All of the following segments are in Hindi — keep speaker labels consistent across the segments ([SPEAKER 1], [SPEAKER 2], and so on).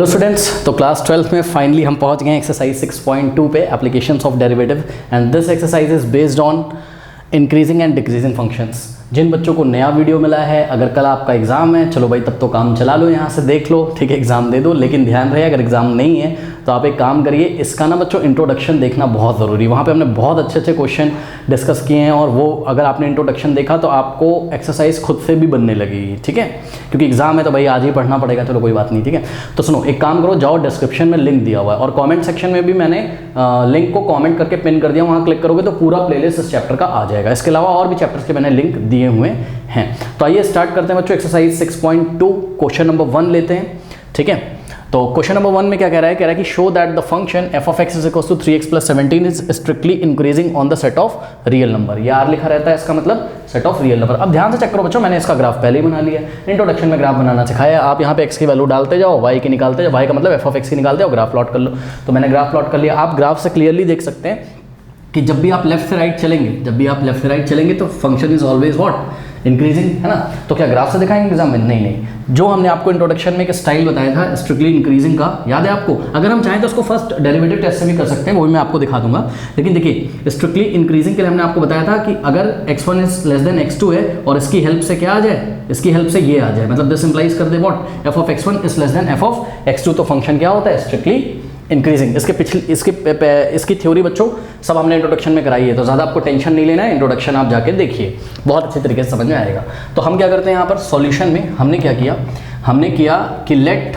[SPEAKER 1] हेलो स्टूडेंट्स, तो क्लास 12 में फाइनली हम पहुंच गए हैं एक्सरसाइज 6.2 पे, applications of derivative. And this exercise is based on increasing and decreasing functions. जिन बच्चों को नया वीडियो मिला है, अगर कल आपका एग्जाम है, चलो भाई तब तो काम चला लो, यहाँ से देख लो, ठीक है, एग्जाम दे दो। लेकिन ध्यान रहे अगर एग्जाम नहीं है तो आप एक काम करिए, इसका ना बच्चों इंट्रोडक्शन देखना बहुत ज़रूरी है। वहाँ पे हमने बहुत अच्छे अच्छे क्वेश्चन डिस्कस किए हैं और वो अगर आपने इंट्रोडक्शन देखा तो आपको एक्सरसाइज खुद से भी बनने लगेगी, ठीक है, क्योंकि एग्जाम है तो भाई आज ही पढ़ना पड़ेगा। चलो कोई बात नहीं, ठीक है। तो सुनो, एक काम करो, जाओ डिस्क्रिप्शन में लिंक दिया हुआ है और कमेंट सेक्शन में भी मैंने लिंक को कमेंट करके पिन कर दिया, वहाँ क्लिक करोगे तो पूरा प्लेलिस्ट इस चैप्टर का आ जाएगा। इसके अलावा और भी चैप्टर्स के मैंने लिंक दिए हुए हैं। तो आइए स्टार्ट करते हैं बच्चों, एक्सरसाइज 6.2 क्वेश्चन नंबर 1 लेते हैं, ठीक है। तो क्वेश्चन नंबर 1 में क्या कह रहा है कि show that the function f of x is equals to 3x plus 17 is strictly increasing on the set of real number। ये r लिखा रहता है, इसका मतलब सेट ऑफ रियल नंबर। अब ध्यान से चेक करो बच्चों, मैंने इसका ग्राफ पहले ही बना लिया है, इंट्रोडक्शन में ग्राफ बनाना सिखाया। आप यहाँ पे x की वैल्यू डालते जाओ, y की निकालते जाओ, y का मतलब f of x की निकालते जाओ, ग्राफ प्लॉट कर लो। तो मैंने ग्राफ प्लॉट कर लिया। आप ग्राफ से क्लियरली देख सकते हैं कि जब भी आप लेफ्ट से राइट चलेंगे, तो function is always what, increasing, है ना। तो क्या ग्राफ से दिखाएंगे एग्जाम में? नहीं, जो हमने आपको इंट्रोडक्शन में एक स्टाइल बताया था स्ट्रिक्टली इंक्रीजिंग का, याद है आपको? अगर हम चाहें तो उसको फर्स्ट डेरिवेटिव टेस्ट से भी कर सकते हैं, वो भी मैं आपको दिखा दूंगा। लेकिन देखिए, स्ट्रिक्टली इंक्रीजिंग के लिए हमने आपको बताया था कि अगर x1 is less than x2 है और इसकी हेल्प से क्या आ जाए, इसकी हेल्प से ये आ जाए, मतलब दिस इंप्लाइज कर दे what, f of x1 is less than f of x2, तो फंक्शन क्या होता है, स्ट्रिक्टली इंक्रीजिंग। इसकी थ्योरी बच्चों सब हमने इंट्रोडक्शन में कराई है, तो ज़्यादा आपको टेंशन नहीं लेना है, इंट्रोडक्शन आप जाके देखिए, बहुत अच्छे तरीके से समझ में आएगा। तो हम क्या करते हैं यहाँ पर सॉल्यूशन में, हमने क्या किया, हमने किया कि late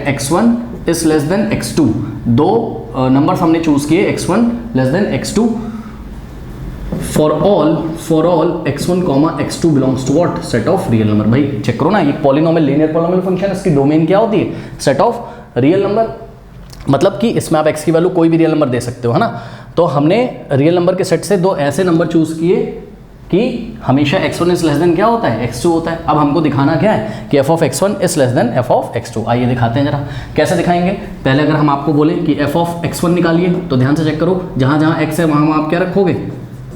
[SPEAKER 1] x1 is less than x2। दो नंबर्स हमने चूज किए, x1 less than x2 for all x1, x2 belongs to what, set of real number. भाई चेक करो ना, ये पॉलिनोमियल, लीनियर पॉलिनोमियल फंक्शन, इसकी डोमेन क्या होती है, सेट ऑफ रियल नंबर। मतलब कि इसमें आप x की वैल्यू कोई भी रियल नंबर दे सकते हो, है ना। तो हमने रियल नंबर के सेट से दो ऐसे नंबर चूज किए कि हमेशा x1 इज लेस देन क्या होता है, x2 होता है। अब हमको दिखाना क्या है कि f of x1 is less than f of x2। आइए दिखाते हैं जरा, कैसे दिखाएंगे। पहले अगर हम आपको बोले कि f of x1 निकालिए, तो ध्यान से चेक करो, जहाँ जहाँ x है वहाँ आप क्या रखोगे,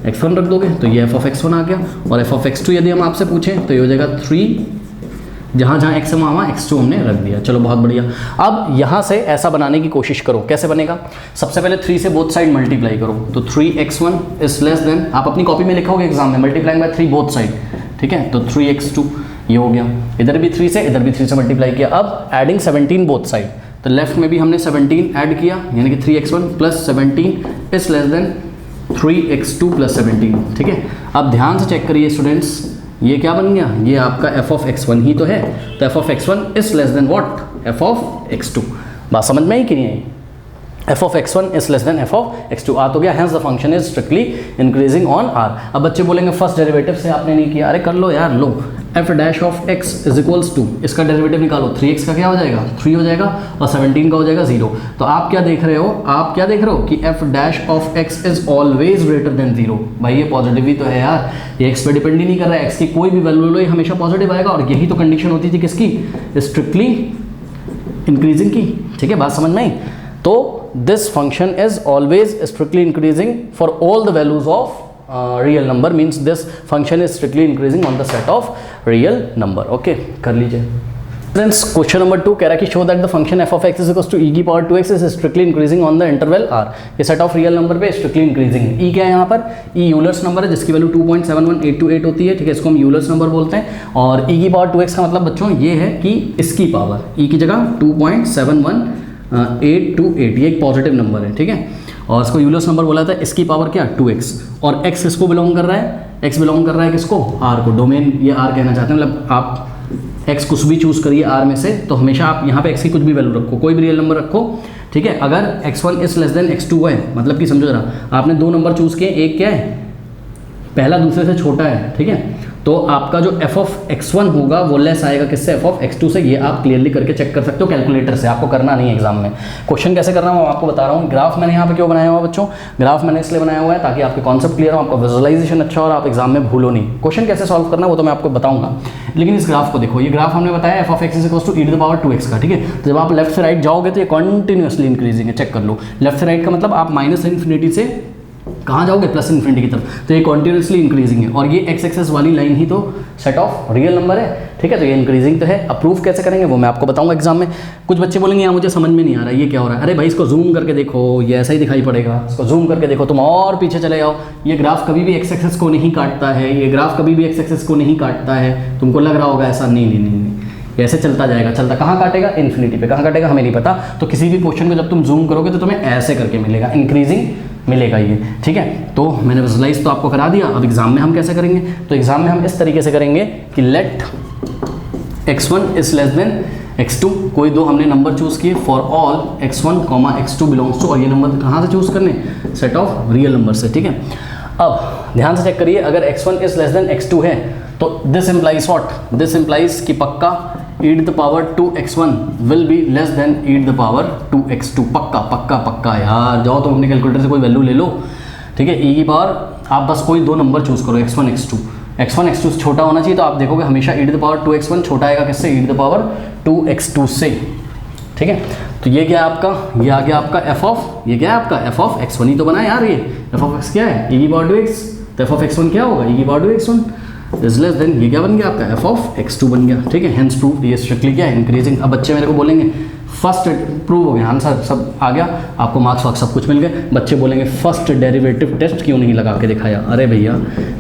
[SPEAKER 1] x1 रख दोगे, तो ये f of x1 आ गया। और f of x2 यदि हम आपसे पूछें तो ये हो जाएगा 3, जहाँ जहाँ x है वहाँ x2 हमने रख दिया। चलो बहुत बढ़िया। अब यहाँ से ऐसा बनाने की कोशिश करो, कैसे बनेगा, सबसे पहले 3 से बोथ साइड मल्टीप्लाई करो, तो 3x1 इज लेस देन, आप अपनी कॉपी में लिखोगे एग्जाम में, मल्टीप्लाइंग बाय 3 बोथ साइड, ठीक है। तो 3x2 ये हो गया, इधर भी 3 से, इधर भी 3 से मल्टीप्लाई किया। अब एडिंग 17 बोथ साइड, तो लेफ्ट में भी हमने 17 ऐड किया, यानी कि 3x1 plus 17 is less then 3x2 plus 17, ठीक है। अब ध्यान से चेक करिए स्टूडेंट्स, ये क्या बन गया, ये आपका f of x1 ही तो है, तो f of x1 is less than what, f of x2। बात समझ में आई कि नहीं आई, f of x1 is less than f of x2 आ तो गया, hence the function is strictly increasing on r। अब बच्चे बोलेंगे फर्स्ट डेरिवेटिव से आपने नहीं किया, अरे कर लो यार, लो f dash of x is equals to, इसका डेरिवेटिव निकालो, 3x का क्या हो जाएगा, 3 हो जाएगा, और 17 का हो जाएगा 0। तो आप क्या देख रहे हो, कि f dash of x is always greater than 0। भाई ये पॉजिटिव ही तो है यार, ये x पे डिपेंड ही नहीं कर रहा है, x की कोई भी वैल्यू लो ये हमेशा पॉजिटिव आएगा। और यही तो कंडीशन होती थी किसकी, स्ट्रिक्टली इंक्रीजिंग की, ठीक है, बात समझ में आई। तो this function is always strictly increasing for all the values of real number, means this function is strictly increasing on the set of real number. Okay, कर लीजिए फ्रेंड्स। क्वेश्चन नंबर 2 कह रहा है कि show that the function f of x is equals to e की power 2x is strictly increasing on the interval r। ये सेट ऑफ रियल नंबर पे स्ट्रिक्टली इंक्रीजिंग है। e क्या है यहाँ पर, e यूलर्स नंबर है जिसकी वैल्यू 2.71828 होती है, ठीक है, इसको हम यूलर्स नंबर बोलते हैं। और e की पावर 2x का मतलब बच्चों ये है कि इसकी पावर, e की जगह 2.71828, ये एक पॉजिटिव नंबर है, ठीक है। और इसको यूलर्स नंबर बोला था, इसकी पावर क्या, 2x। और x किसको बिलोंग कर रहा है, x बिलोंग कर रहा है किसको, r को। डोमेन ये r कहना चाहते हैं, मतलब आप x कुछ भी चूज करिए r में से, तो हमेशा आप यहाँ पे x की कुछ भी वैल्यू रखो, कोई भी रियल नंबर रखो, ठीक है। अगर x1 is less than x2 है, मतलब कि समझो जरा, आपने 2 नंबर चूज किए, एक क्या है, पहला दूसरे से छोटा है, ठीक है, तो आपका जो f of x1 होगा वो लेस आएगा किससे, f of x2 से। ये आप क्लियरली करके चेक कर सकते हो कैलकुलेटर से, आपको करना नहीं है एग्जाम में। क्वेश्चन कैसे करना है मैं आपको बता रहा हूँ। ग्राफ मैंने यहाँ पे क्यों बनाया हुआ बच्चों, ग्राफ मैंने इसलिए बनाया हुआ है ताकि आपके कॉन्सेप्ट क्लियर हो, आपका विजुअलाइजेशन अच्छा और आप एग्जाम में भूलो नहीं। क्वेश्चन कैसे सॉल्व करना है वो तो मैं आपको बताऊंगा, लेकिन इस ग्राफ को देखो, ये ग्राफ हमने बताया f of x is equals to e to the power 2x का, ठीक है। तो जब आप लेफ्ट से राइट जाओगे तो ये कंटिन्यूअसली इंक्रीजिंग है, चेक कर लो। लेफ्ट से राइट का मतलब आप -∞ से कहाँ जाओगे, प्लस इन्फिनिटी की तरफ। तो ये कॉन्टिन्यूसली इंक्रीजिंग है और ये एक्स एक्सेस वाली लाइन ही तो सेट ऑफ रियल नंबर है, ठीक है। तो ये इंक्रीजिंग तो है। अब प्रूफ कैसे करेंगे वो मैं आपको बताऊंगा एग्जाम में। कुछ बच्चे बोलेंगे यहाँ मुझे समझ में नहीं आ रहा ये क्या हो रहा है। अरे भाई इसको जूम करके देखो, ये ऐसा ही दिखाई पड़ेगा। इसको जूम करके देखो, तुम और पीछे चले जाओ, ये ग्राफ कभी भी एक्स एक्सेस को नहीं काटता है, ये ग्राफ कभी भी एक्स एक्सेस को नहीं काटता है। तुमको लग रहा होगा ऐसा, नहीं नहीं नहीं नहीं, ऐसे चलता जाएगा। चलता कहाँ काटेगा, इन्फिनिटी पे। कहाँ काटेगा हमें नहीं पता। तो किसी भी क्वेश्चन को जब तुम जूम करोगे तो तुम्हें ऐसे करके मिलेगा, इंक्रीजिंग मिलेगा ये, ठीक है। तो मैंने विजुअलाइज तो आपको करा दिया। अब एग्जाम में हम कैसे करेंगे, तो एग्जाम में हम इस तरीके से करेंगे कि late x1 is less than x2। कोई दो हमने नंबर चूज किए for all x1, x2 belongs to, और ये नंबर कहाँ से चूज करने, सेट ऑफ रियल नंबर से, ठीक है। अब ध्यान से चेक करिए, अगर x1 is less than x2 है तो this implies what, this implies कि पक्का e to the power 2x1 will be less than e to the power 2x2। पक्का पक्का पक्का यार, जाओ तुम अपने कैलकुलेटर से कोई वैल्यू ले लो, ठीक है। e की पावर आप बस कोई दो नंबर चूज करो, x1 x2। x1 x2 से छोटा होना चाहिए, तो आप देखोगे हमेशा e to the power 2x1 छोटा आएगा किससे, e to the power 2x2 से, ठीक है। तो ये क्या है आपका, ये आ गया आपका f ऑफ, ये क्या है आपका f ऑफ x1 ही तो बना है यार। ये f ऑफ x क्या है, e की पावर 2x, तो f ऑफ x1 क्या होगा, e की power 2x1 is less then, ये क्या बन गया आपका f ऑफ x2 बन गया, ठीक है। हेंस प्रूव, ये स्ट्रिक्टली क्या है, इंक्रीजिंग। अब बच्चे मेरे को बोलेंगे फर्स्ट प्रूव हो गया, आंसर सब आ गया, आपको मार्क्स वार्क्स सब कुछ मिल गए। बच्चे बोलेंगे फर्स्ट डेरिवेटिव टेस्ट क्यों नहीं लगा के दिखाया। अरे भैया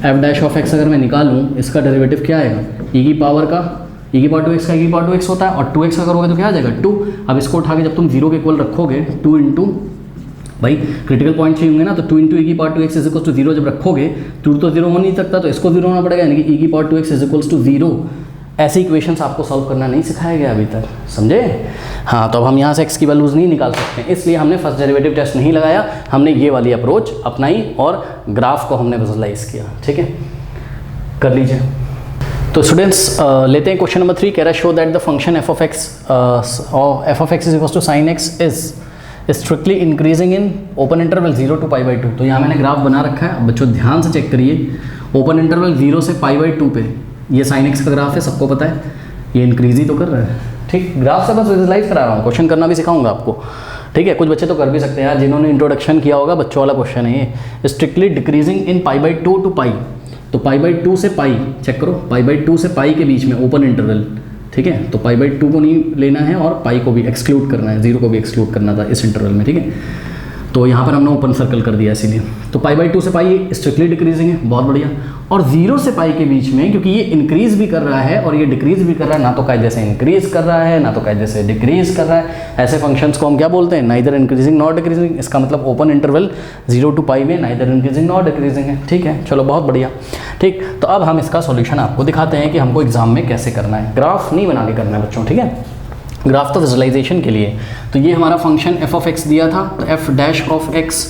[SPEAKER 1] f डैश ऑफ x अगर मैं निकालूँ, इसका डेरिवेटिव क्या आएगा, e की पावर का, e की पावर 2x का e की पावर 2x होता है, और 2x का करोगे तो क्या आ जाएगा 2। अब इसको उठा के जब तुम 0 के इक्वल रखोगे, 2 इंटू, भाई क्रिटिकल पॉइंट चाहिए होंगे ना, तो 2 इंटू e की power 2x is equals to 0 जब रखोगे, 2 तो 0 हो नहीं सकता, तो इसको 0 होना पड़ेगा, यानी कि e की power 2x is equals to 0। ऐसे इक्वेशंस आपको सॉल्व करना नहीं सिखाया गया अभी तक, समझे। हाँ, तो अब हम यहाँ से x की वैल्यूज़ नहीं निकाल सकते, इसलिए हमने फर्स्ट डेरिवेटिव टेस्ट नहीं लगाया, हमने ये वाली अप्रोच अपनाई और ग्राफ को हमने विजुअलाइज किया, ठीक है। कर लीजिए। तो स्टूडेंट्स लेते हैं क्वेश्चन नंबर 3। कह रहा है show that the function f of x is equals to sin x is strictly increasing in open interval 0 to π/2। तो यहाँ मैंने ग्राफ बना रखा है, अब बच्चों ध्यान से चेक करिए। ओपन इंटरवल 0 से π/2 पे ये sin x का ग्राफ है, सबको पता है, ये इंक्रीज ही तो कर रहा है, ठीक। ग्राफ से बस विजुअलाइज करा रहा हूँ, क्वेश्चन करना भी सिखाऊंगा आपको, ठीक है। कुछ बच्चे तो कर भी सकते हैं यार, जिन्होंने इंट्रोडक्शन किया होगा, बच्चों वाला क्वेश्चन है ये। स्ट्रिक्टली डिक्रीजिंग इन π/2 to π, तो π/2 से π चेक करो, π/2 से π के बीच में ओपन इंटरवल, ठीक है। तो π/2 को नहीं लेना है और पाई को भी एक्सक्लूड करना है, 0 को भी एक्सक्लूड करना था इस इंटरवल में, ठीक है। तो यहाँ पर हमने ओपन सर्कल कर दिया इसीलिए। तो π/2 से π स्ट्रिक्टली डिक्रीजिंग है, बहुत बढ़िया। और 0 से π के बीच में, क्योंकि ये इंक्रीज भी कर रहा है और ये डिक्रीज भी कर रहा है, ना तो कायदे से इंक्रीज कर रहा है ना तो कायदे से डिक्रीज कर रहा है, ऐसे फंक्शंस को हम क्या बोलते हैं, नाइदर इंक्रीजिंग नॉट डिक्रीजिंग। इसका मतलब ओपन इंटरवल 0 to π में नाइदर इंक्रीजिंग नॉट डिक्रीजिंग है, ठीक है। चलो बहुत बढ़िया, ठीक। तो अब हम इसका सॉल्यूशन आपको दिखाते हैं कि हमको एग्जाम में कैसे करना है। ग्राफ नहीं बना के करना है बच्चों, ठीक है, ग्राफ तो विजुअलाइजेशन के लिए। तो ये हमारा फंक्शन f ऑफ x दिया था, तो f डैश ऑफ x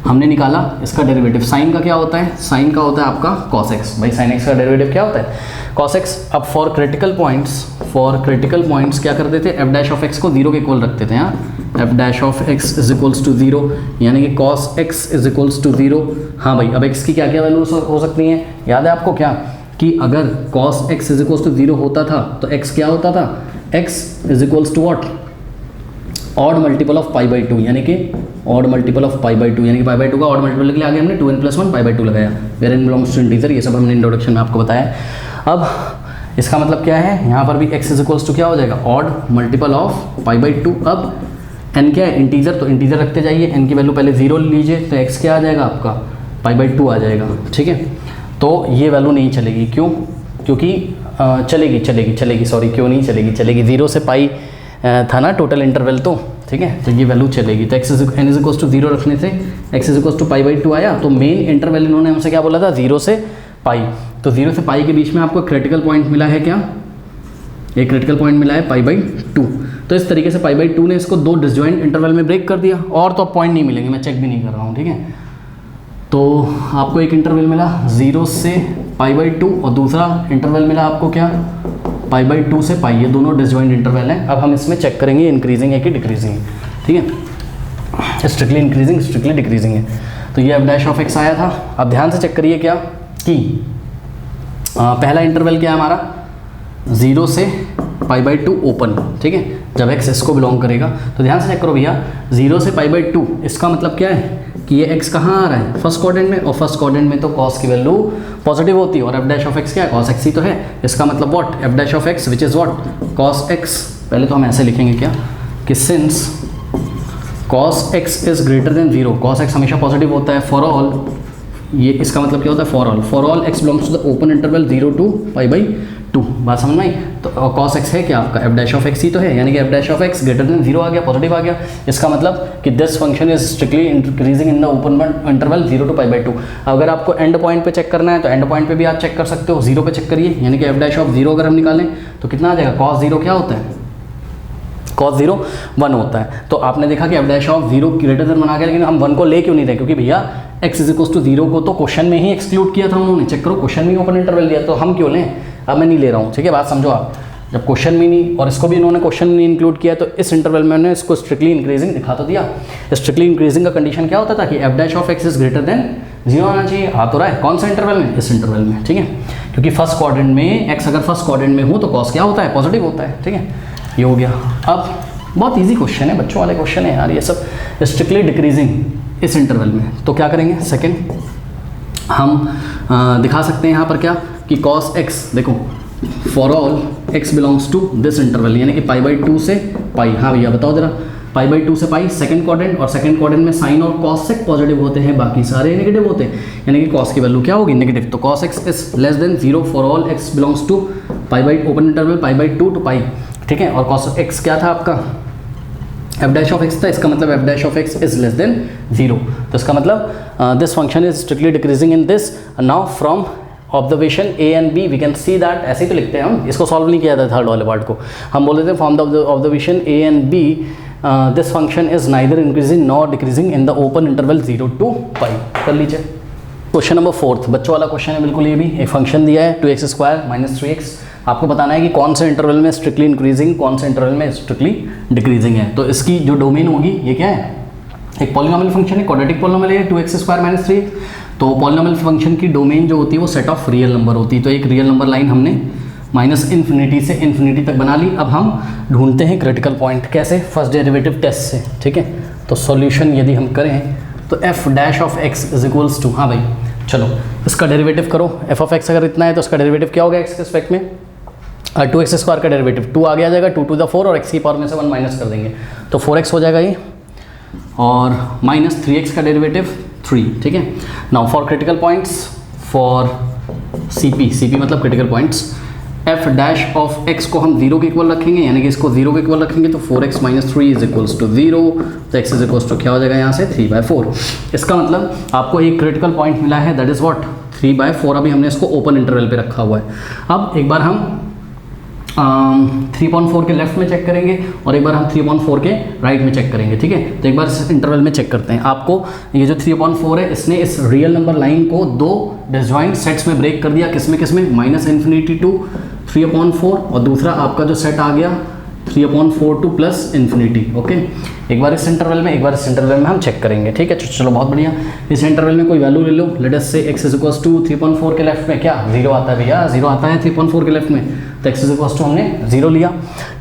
[SPEAKER 1] हमने निकाला, इसका डेरिवेटिव साइन का क्या होता है, साइन का होता है आपका cos x। भाई साइन x का डेरिवेटिव क्या होता है, cos x। अब फॉर क्रिटिकल पॉइंट्स क्या कर देते हैं, f डैश ऑफ x को 0 के इक्वल रख देते हैं, हाँ। f dash of x is equals to 0, यानी कि cos x is equals to 0। हाँ भाई, अब x की क्या क्या वैल्यूज हो सकती हैं, याद है आपको क्या, कि अगर cos x is equals to 0 होता था तो x क्या होता था, x is equals to what, odd multiple of π/2, यानी कि ऑड मल्टीपल ऑफ π/2, यानी कि π/2 का ऑड मल्टीपल के लिए आगे हमने 2n + 1 π/2 लगाया, where n belongs to integer. ये सब हमने इंट्रोडक्शन में आपको बताया। अब इसका मतलब क्या है, यहाँ पर भी x इज इक्वल्स टू क्या हो जाएगा, ऑड मल्टीपल ऑफ π/2। अब n क्या है, इंटीजर, तो इंटीजर रखते जाइए, n की वैल्यू पहले 0 लीजिए, तो x क्या आ जाएगा आपका, π/2 आ जाएगा, ठीक है। तो ये वैल्यू नहीं चलेगी, क्यों, क्योंकि चलेगी, सॉरी क्यों नहीं चलेगी, 0 से π था ना टोटल इंटरवल, तो ठीक है, तो ये वैल्यू चलेगी। तो x n is equals to 0 रखने से x इज इक्वल्स टू π/2 आया। तो मेन इंटरवल इन्होंने हमसे क्या बोला था, 0 से π। तो 0 से π के बीच में आपको क्रिटिकल पॉइंट मिला है क्या, एक क्रिटिकल पॉइंट मिला है π/2। तो इस तरीके से π/2 ने इसको दो डिसजॉइंट इंटरवल में ब्रेक कर दिया, और तो पॉइंट नहीं मिलेंगे, मैं चेक भी नहीं कर रहा हूँ, ठीक है। तो आपको एक इंटरवल मिला 0 से π/2 और दूसरा इंटरवल मिला आपको क्या, π/2 से π, ये दोनों डिसजॉइंट इंटरवल हैं। अब हम इसमें चेक करेंगे इंक्रीजिंग है कि डिक्रीजिंग है, ठीक है, स्ट्रिक्टली इंक्रीजिंग स्ट्रिक्टली डिक्रीजिंग है। तो ये f डैश ऑफ x आया था। अब ध्यान से चेक करिए क्या कि पहला इंटरवल क्या है हमारा, 0 से π/2 ओपन, ठीक है, जब x इसको बिलोंग करेगा। तो ध्यान से चेक करो भैया, 0 से π/2 इसका मतलब क्या है कि ये x कहाँ आ रहा है, फर्स्ट क्वाड्रेंट में, और फर्स्ट क्वाड्रेंट में तो cos की वैल्यू पॉजिटिव होती है, और f' क्या है, cos x ही तो है। इसका मतलब what, f' which is what, cos x। पहले तो हम ऐसे लिखेंगे क्या कि since cos x is greater than 0, cos x हमेशा पॉजिटिव होता है फॉर ऑल, ये इसका मतलब क्या होता है, for all x belongs to the open interval 0 to π/2। बात समझ में आई। तो cos x है क्या आपका, f' ही तो है, यानी कि f' ग्रेटर देन 0 आ गया, पॉजिटिव आ गया। इसका मतलब कि this function is strictly increasing in the open interval 0 to π/2। अगर आपको एंड पॉइंट पे चेक करना है तो एंड पॉइंट पे भी आप चेक कर सकते हो, 0 पे चेक करिए, यानी कि f' अगर हम निकालें तो कितना आ जाएगा, cos 0 क्या होता है, cos 0 1 होता है। तो आपने देखा कि f' ग्रेटर देन 1 आ गया, लेकिन हम 1 को ले क्यों नहीं रहे, क्योंकि भैया x इज इक्वल टू 0 को तो क्वेश्चन में ही एक्सक्लूड किया था उन्होंने, चेक करो क्वेश्चन में ओपन इंटरवल दिया, तो हम क्यों लें, अब मैं नहीं ले रहा हूँ, ठीक है, बात समझो आप। जब क्वेश्चन में नहीं, और इसको भी इन्होंने क्वेश्चन में इंक्लूड किया, तो इस इंटरवल में उन्होंने इसको स्ट्रिक्टली इंक्रीजिंग दिखा तो दिया। स्ट्रिक्टली इंक्रीजिंग का कंडीशन क्या होता था कि f' इज ग्रेटर देन 0 आना चाहिए, आ तो रहा है, कौन सा इंटरवल में, इस इंटरवल में, ठीक है, क्योंकि फर्स्ट क्वाड्रेंट में x अगर फर्स्ट क्वाड्रेंट में हो तो cos क्या होता है, पॉजिटिव होता है, ठीक है, ये हो गया। अब बहुत ईजी क्वेश्चन है, बच्चों वाले क्वेश्चन है यार ये सब, स्ट्रिक्टली डिक्रीजिंग इस इंटरवल में, तो क्या करेंगे, सेकंड हम दिखा सकते हैं यहाँ पर क्या कि cos x, देखो for all x belongs to this interval, यानी कि π/2 से π। हाँ भैया बताओ जरा, π/2 से π सेकंड क्वाड्रेंट, और सेकंड क्वाड्रेंट में साइन और cos से पॉजिटिव होते हैं, बाकी सारे नेगेटिव होते हैं, यानी कि cos की वैल्यू क्या होगी, नेगेटिव। तो cos x is less than 0 for all x belongs to open interval π/2 to π, ठीक है, और cos x क्या था आपका, f' था, इसका मतलब f' इज लेस देन 0। तो इसका मतलब this function is strictly decreasing in this. Now from observation A and B we can see that, ऐसे ही तो लिखते हैं हम, इसको सॉल्व नहीं किया था थर्ड वाले पार्ट को, हम बोल रहे थे from the observation A and B this function is neither increasing nor decreasing in the open interval 0 to π। कर लीजिए क्वेश्चन नंबर 4, बच्चों वाला क्वेश्चन है बिल्कुल, ये भी एक फंक्शन दिया है 2x² - 3x, आपको बताना है कि कौन से इंटरवल में स्ट्रिक्टली इंक्रीजिंग, कौन से इंटरवल में स्ट्रिक्टली डिक्रीजिंग है। तो इसकी जो डोमेन होगी, ये क्या है, एक पॉलिनोमियल फंक्शन है, क्वाड्रेटिक पॉलिनोमियल है 2x² - 3x। तो पॉलिनोमियल फंक्शन की डोमेन जो होती है वो सेट ऑफ रियल नंबर होती है। तो एक रियल नंबर लाइन हमने -∞ से ∞ तक बना ली। अब हम ढूंढते हैं क्रिटिकल पॉइंट, कैसे, फर्स्ट डेरिवेटिव टेस्ट से, ठीक है। तो सॉल्यूशन यदि हम करें तो f' इज इक्वल्स टू, हाँ भाई चलो इसका डेरिवेटिव करो, f अगर इतना है तो इसका डेरिवेटिव क्या होगा x के रिस्पेक्ट में, 2x² का डेरिवेटिव 2 आगे आ जाएगा, 2 to the 4 और x की पावर में से 1 माइनस कर देंगे तो 4x हो जाएगा ये, और -3x का डेरिवेटिव 3, ठीक है। Now for critical points, for CP मतलब क्रिटिकल पॉइंट्स, f' को हम 0 के इक्वल रखेंगे, यानी कि इसको 0 के इक्वल रखेंगे तो 4x - 3 इज इक्वल्स टू 0, तो x इज इक्वल्स टू क्या हो जाएगा यहाँ से 3/4। इसका मतलब आपको एक क्रिटिकल पॉइंट मिला है, दैट इज व्हाट 3/4। अभी हमने इसको ओपन इंटरवल पे रखा हुआ है। अब एक बार हम 3.4 के लेफ्ट में चेक करेंगे और एक बार हम 3.4 के राइट में चेक करेंगे, ठीक है। तो एक बार इस इंटरवल में चेक करते हैं। आपको ये जो 3.4 है, इसने इस रियल नंबर लाइन को 2 डिसजॉइंट सेट्स में ब्रेक कर दिया, किसमें -∞ to 3/4, और दूसरा आपका जो सेट आ गया 3/4 to +∞, ओके। एक बार इस इंटरवल में, एक बार इस इंटरवल में हम चेक करेंगे, ठीक है। चलो बहुत बढ़िया, इस इंटरवल में कोई वैल्यू ले लो, लेट अस से x इज इक्वल्स टू 3.4 के लेफ्ट में क्या 0 आता है भैया, 0 आता है 3.4 के लेफ्ट में, तो x इज इक्वल्स टू हमने 0 लिया,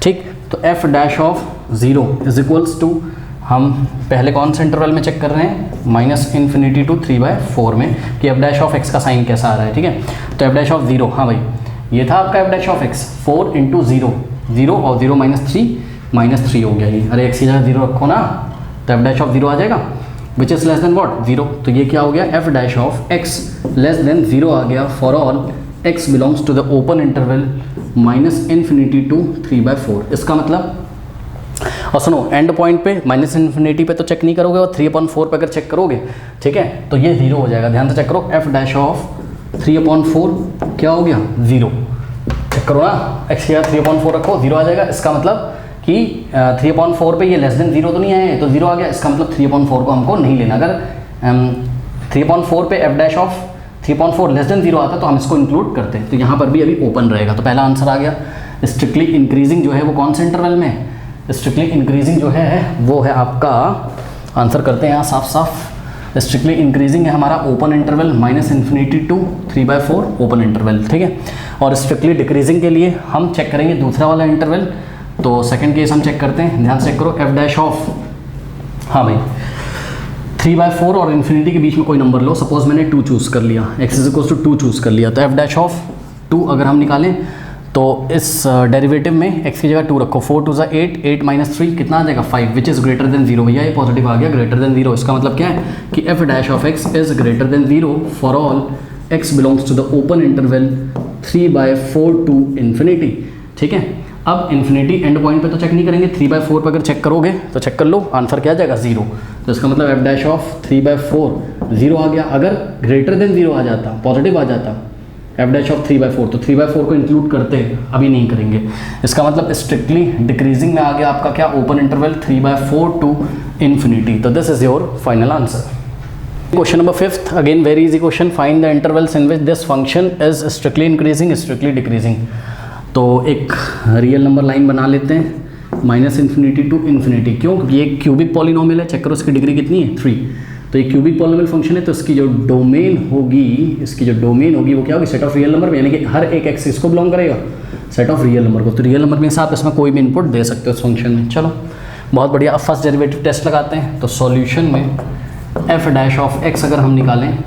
[SPEAKER 1] ठीक। तो f' इज इक्वल्स टू, हम पहले कौन से इंटरवल में चेक कर रहे हैं, -∞ to 3/4 में, कि f' का साइन कैसा आ रहा है, ठीक है। तो f', हाँ भाई ये था आपका f', 4 × 0, 0 और 0 -3 हो गया ये, अरे x की जगह 0 रखो ना, तो f' आ जाएगा, विच इज़ लेस देन व्हाट 0। तो ये क्या हो गया, f' लेस देन 0 आ गया for all x belongs to the open interval -∞ to 3/4। इसका मतलब, और सुनो एंड पॉइंट पे -∞ पे तो चेक नहीं करोगे, और 3/4 पे अगर चेक करोगे, ठीक है, तो ये 0 हो जाएगा। ध्यान से चेक करो, f' 3/4 क्या हो गया 0, चेक करो ना, x की जगह 3/4 रखो, 0 आ जाएगा। इसका मतलब कि 3/4 पे ये लेस देन 0 तो नहीं आया है, तो 0 आ गया। इसका मतलब 3/4 को हमको नहीं लेना। अगर 3/4 पे f' 3/4 लेस देन 0 आता तो हम इसको इंक्लूड करते हैं, तो यहाँ पर भी अभी ओपन रहेगा। तो पहला आंसर आ गया। स्ट्रिक्टली इंक्रीजिंग जो है वो कौन से इंटरवल में है, स्ट्रिक्टली इंक्रीजिंग जो है वो है आपका, आंसर करते हैं यहाँ साफ साफ, स्ट्रिक्टली इंक्रीजिंग है हमारा open interval -∞ to 3/4 open interval, ठीक है। और स्ट्रिक्टली डिक्रीजिंग के लिए हम चेक करेंगे दूसरा वाला इंटरवल। तो सेकंड केस हम चेक करते हैं, ध्यान से चेक करो, एफ डैश ऑफ, हाँ भाई 3/4 और इन्फिनिटी के बीच में कोई नंबर लो, सपोज मैंने 2 चूज़ कर लिया, x = 2 चूज़ कर लिया, तो एफ डैश ऑफ 2 अगर हम निकालें तो इस डेरिवेटिव में x की जगह 2 रखो, 4 2 8, 8 - 3 कितना आ जाएगा 5, विच इज़ ग्रेटर देन 0। भैया ये पॉजिटिव आ गया, ग्रेटर देन 0, इसका मतलब क्या है कि F dash of x is greater than 0 for all x belongs to the open interval 3/4 to infinity, ठीक है। अब इन्फिनिटी एंड पॉइंट पे तो चेक नहीं करेंगे, 3/4 पर अगर चेक करोगे तो चेक कर लो, आंसर क्या आ जाएगा 0। तो इसका मतलब एफ डैश ऑफ 3/4 0 आ गया। अगर ग्रेटर देन 0 आ जाता, पॉजिटिव आ जाता एफ डैश ऑफ 3/4, तो 3/4 को इंक्लूड करते, अभी नहीं करेंगे। इसका मतलब स्ट्रिक्टली डिक्रीजिंग में आ गया आपका क्या, ओपन इंटरवल 3/4 टू इन्फिनिटी। तो this is your final answer. Question number 5th, again very easy question, find the intervals in which this function is strictly increasing strictly decreasing. तो एक रियल नंबर लाइन बना लेते हैं, -∞ टू इन्फिनिटी। क्यों? क्योंकि ये क्यूबिक पॉलिनोमियल है, चेक करो इसकी डिग्री कितनी है 3। तो ये क्यूबिक पॉलिनोमियल फंक्शन है, तो इसकी जो डोमेन होगी वो क्या होगी, सेट ऑफ रियल नंबर में, यानी कि हर एक एक्स इसको बिलोंग करेगा, सेट ऑफ रियल नंबर को। तो रियल नंबर में से आप इसमें कोई भी इनपुट दे सकते हो इस फंक्शन में। चलो बहुत बढ़िया। अब फर्स्ट डेरिवेटिव टेस्ट लगाते हैं। तो सॉल्यूशन में एफ डैश ऑफ एक्स अगर हम निकालें,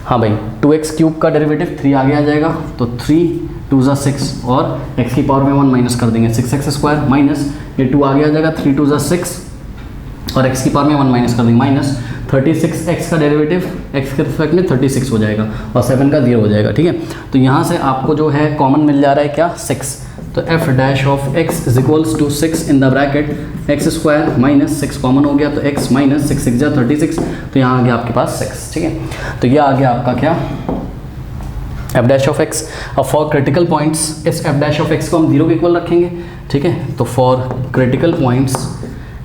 [SPEAKER 1] हाँ भाई 2x³ का डेरिवेटिव 3 आगे आ जाएगा, तो 3 2 = 6 और x की पावर में 1 माइनस कर देंगे, 6x² माइनस ये 2 आगे आ जाएगा, 3 2 = 6 और x की पावर में 1 माइनस कर देंगे, माइनस 36x का डेरिवेटिव x के रिस्पेक्ट में 36 हो जाएगा और 7 का 0 हो जाएगा, ठीक है। तो यहाँ से आपको जो है कॉमन मिल जा रहा है क्या, 6। तो F dash of x = 6 in the bracket x² minus 6 common हो गया, तो x माइनस 6 6 = 36, तो यहाँ आ गया आपके पास 6, ठीक है। तो ये आ गया आपका क्या, एफ डैश ऑफ x। अब फॉर क्रिटिकल पॉइंट्स इस एफ डैश ऑफ x को हम 0 के इक्वल रखेंगे, ठीक है। तो for critical points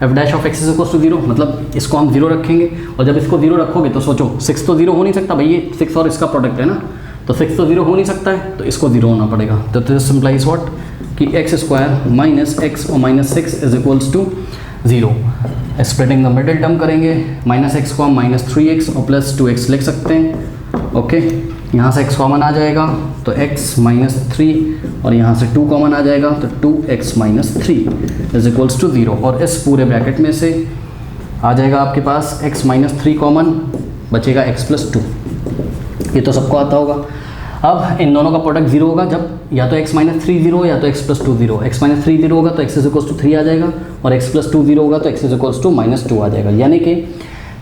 [SPEAKER 1] F dash of x = 0, मतलब इसको हम 0 रखेंगे, और जब इसको 0 रखोगे तो सोचो 6 तो 0 हो नहीं सकता भाई, ये 6 और इसका प्रोडक्ट है ना, तो 6 तो 0 हो नहीं सकता है, तो इसको 0 होना पड़ेगा। तो दिस सिंप्लाइज व्हाट कि x² माइनस x और minus 6 = 0। Splitting the middle term करेंगे, -x को हम -3x और +2x लिख सकते हैं, ओके। यहाँ से x कॉमन आ जाएगा तो x -3 और यहाँ से 2 कॉमन आ जाएगा तो 2x - 3 = 0। और इस पूरे ब्रैकेट में से आ जाएगा आपके पास x -3 कॉमन, बचेगा x + 2, ये तो सबको आता होगा। अब इन दोनों का प्रोडक्ट 0 होगा जब या तो x -3 0 या तो x + 2 0। x -3 0 होगा तो x = 3 आ जाएगा और x + 2 0 होगा तो x = -2 आ जाएगा। यानी कि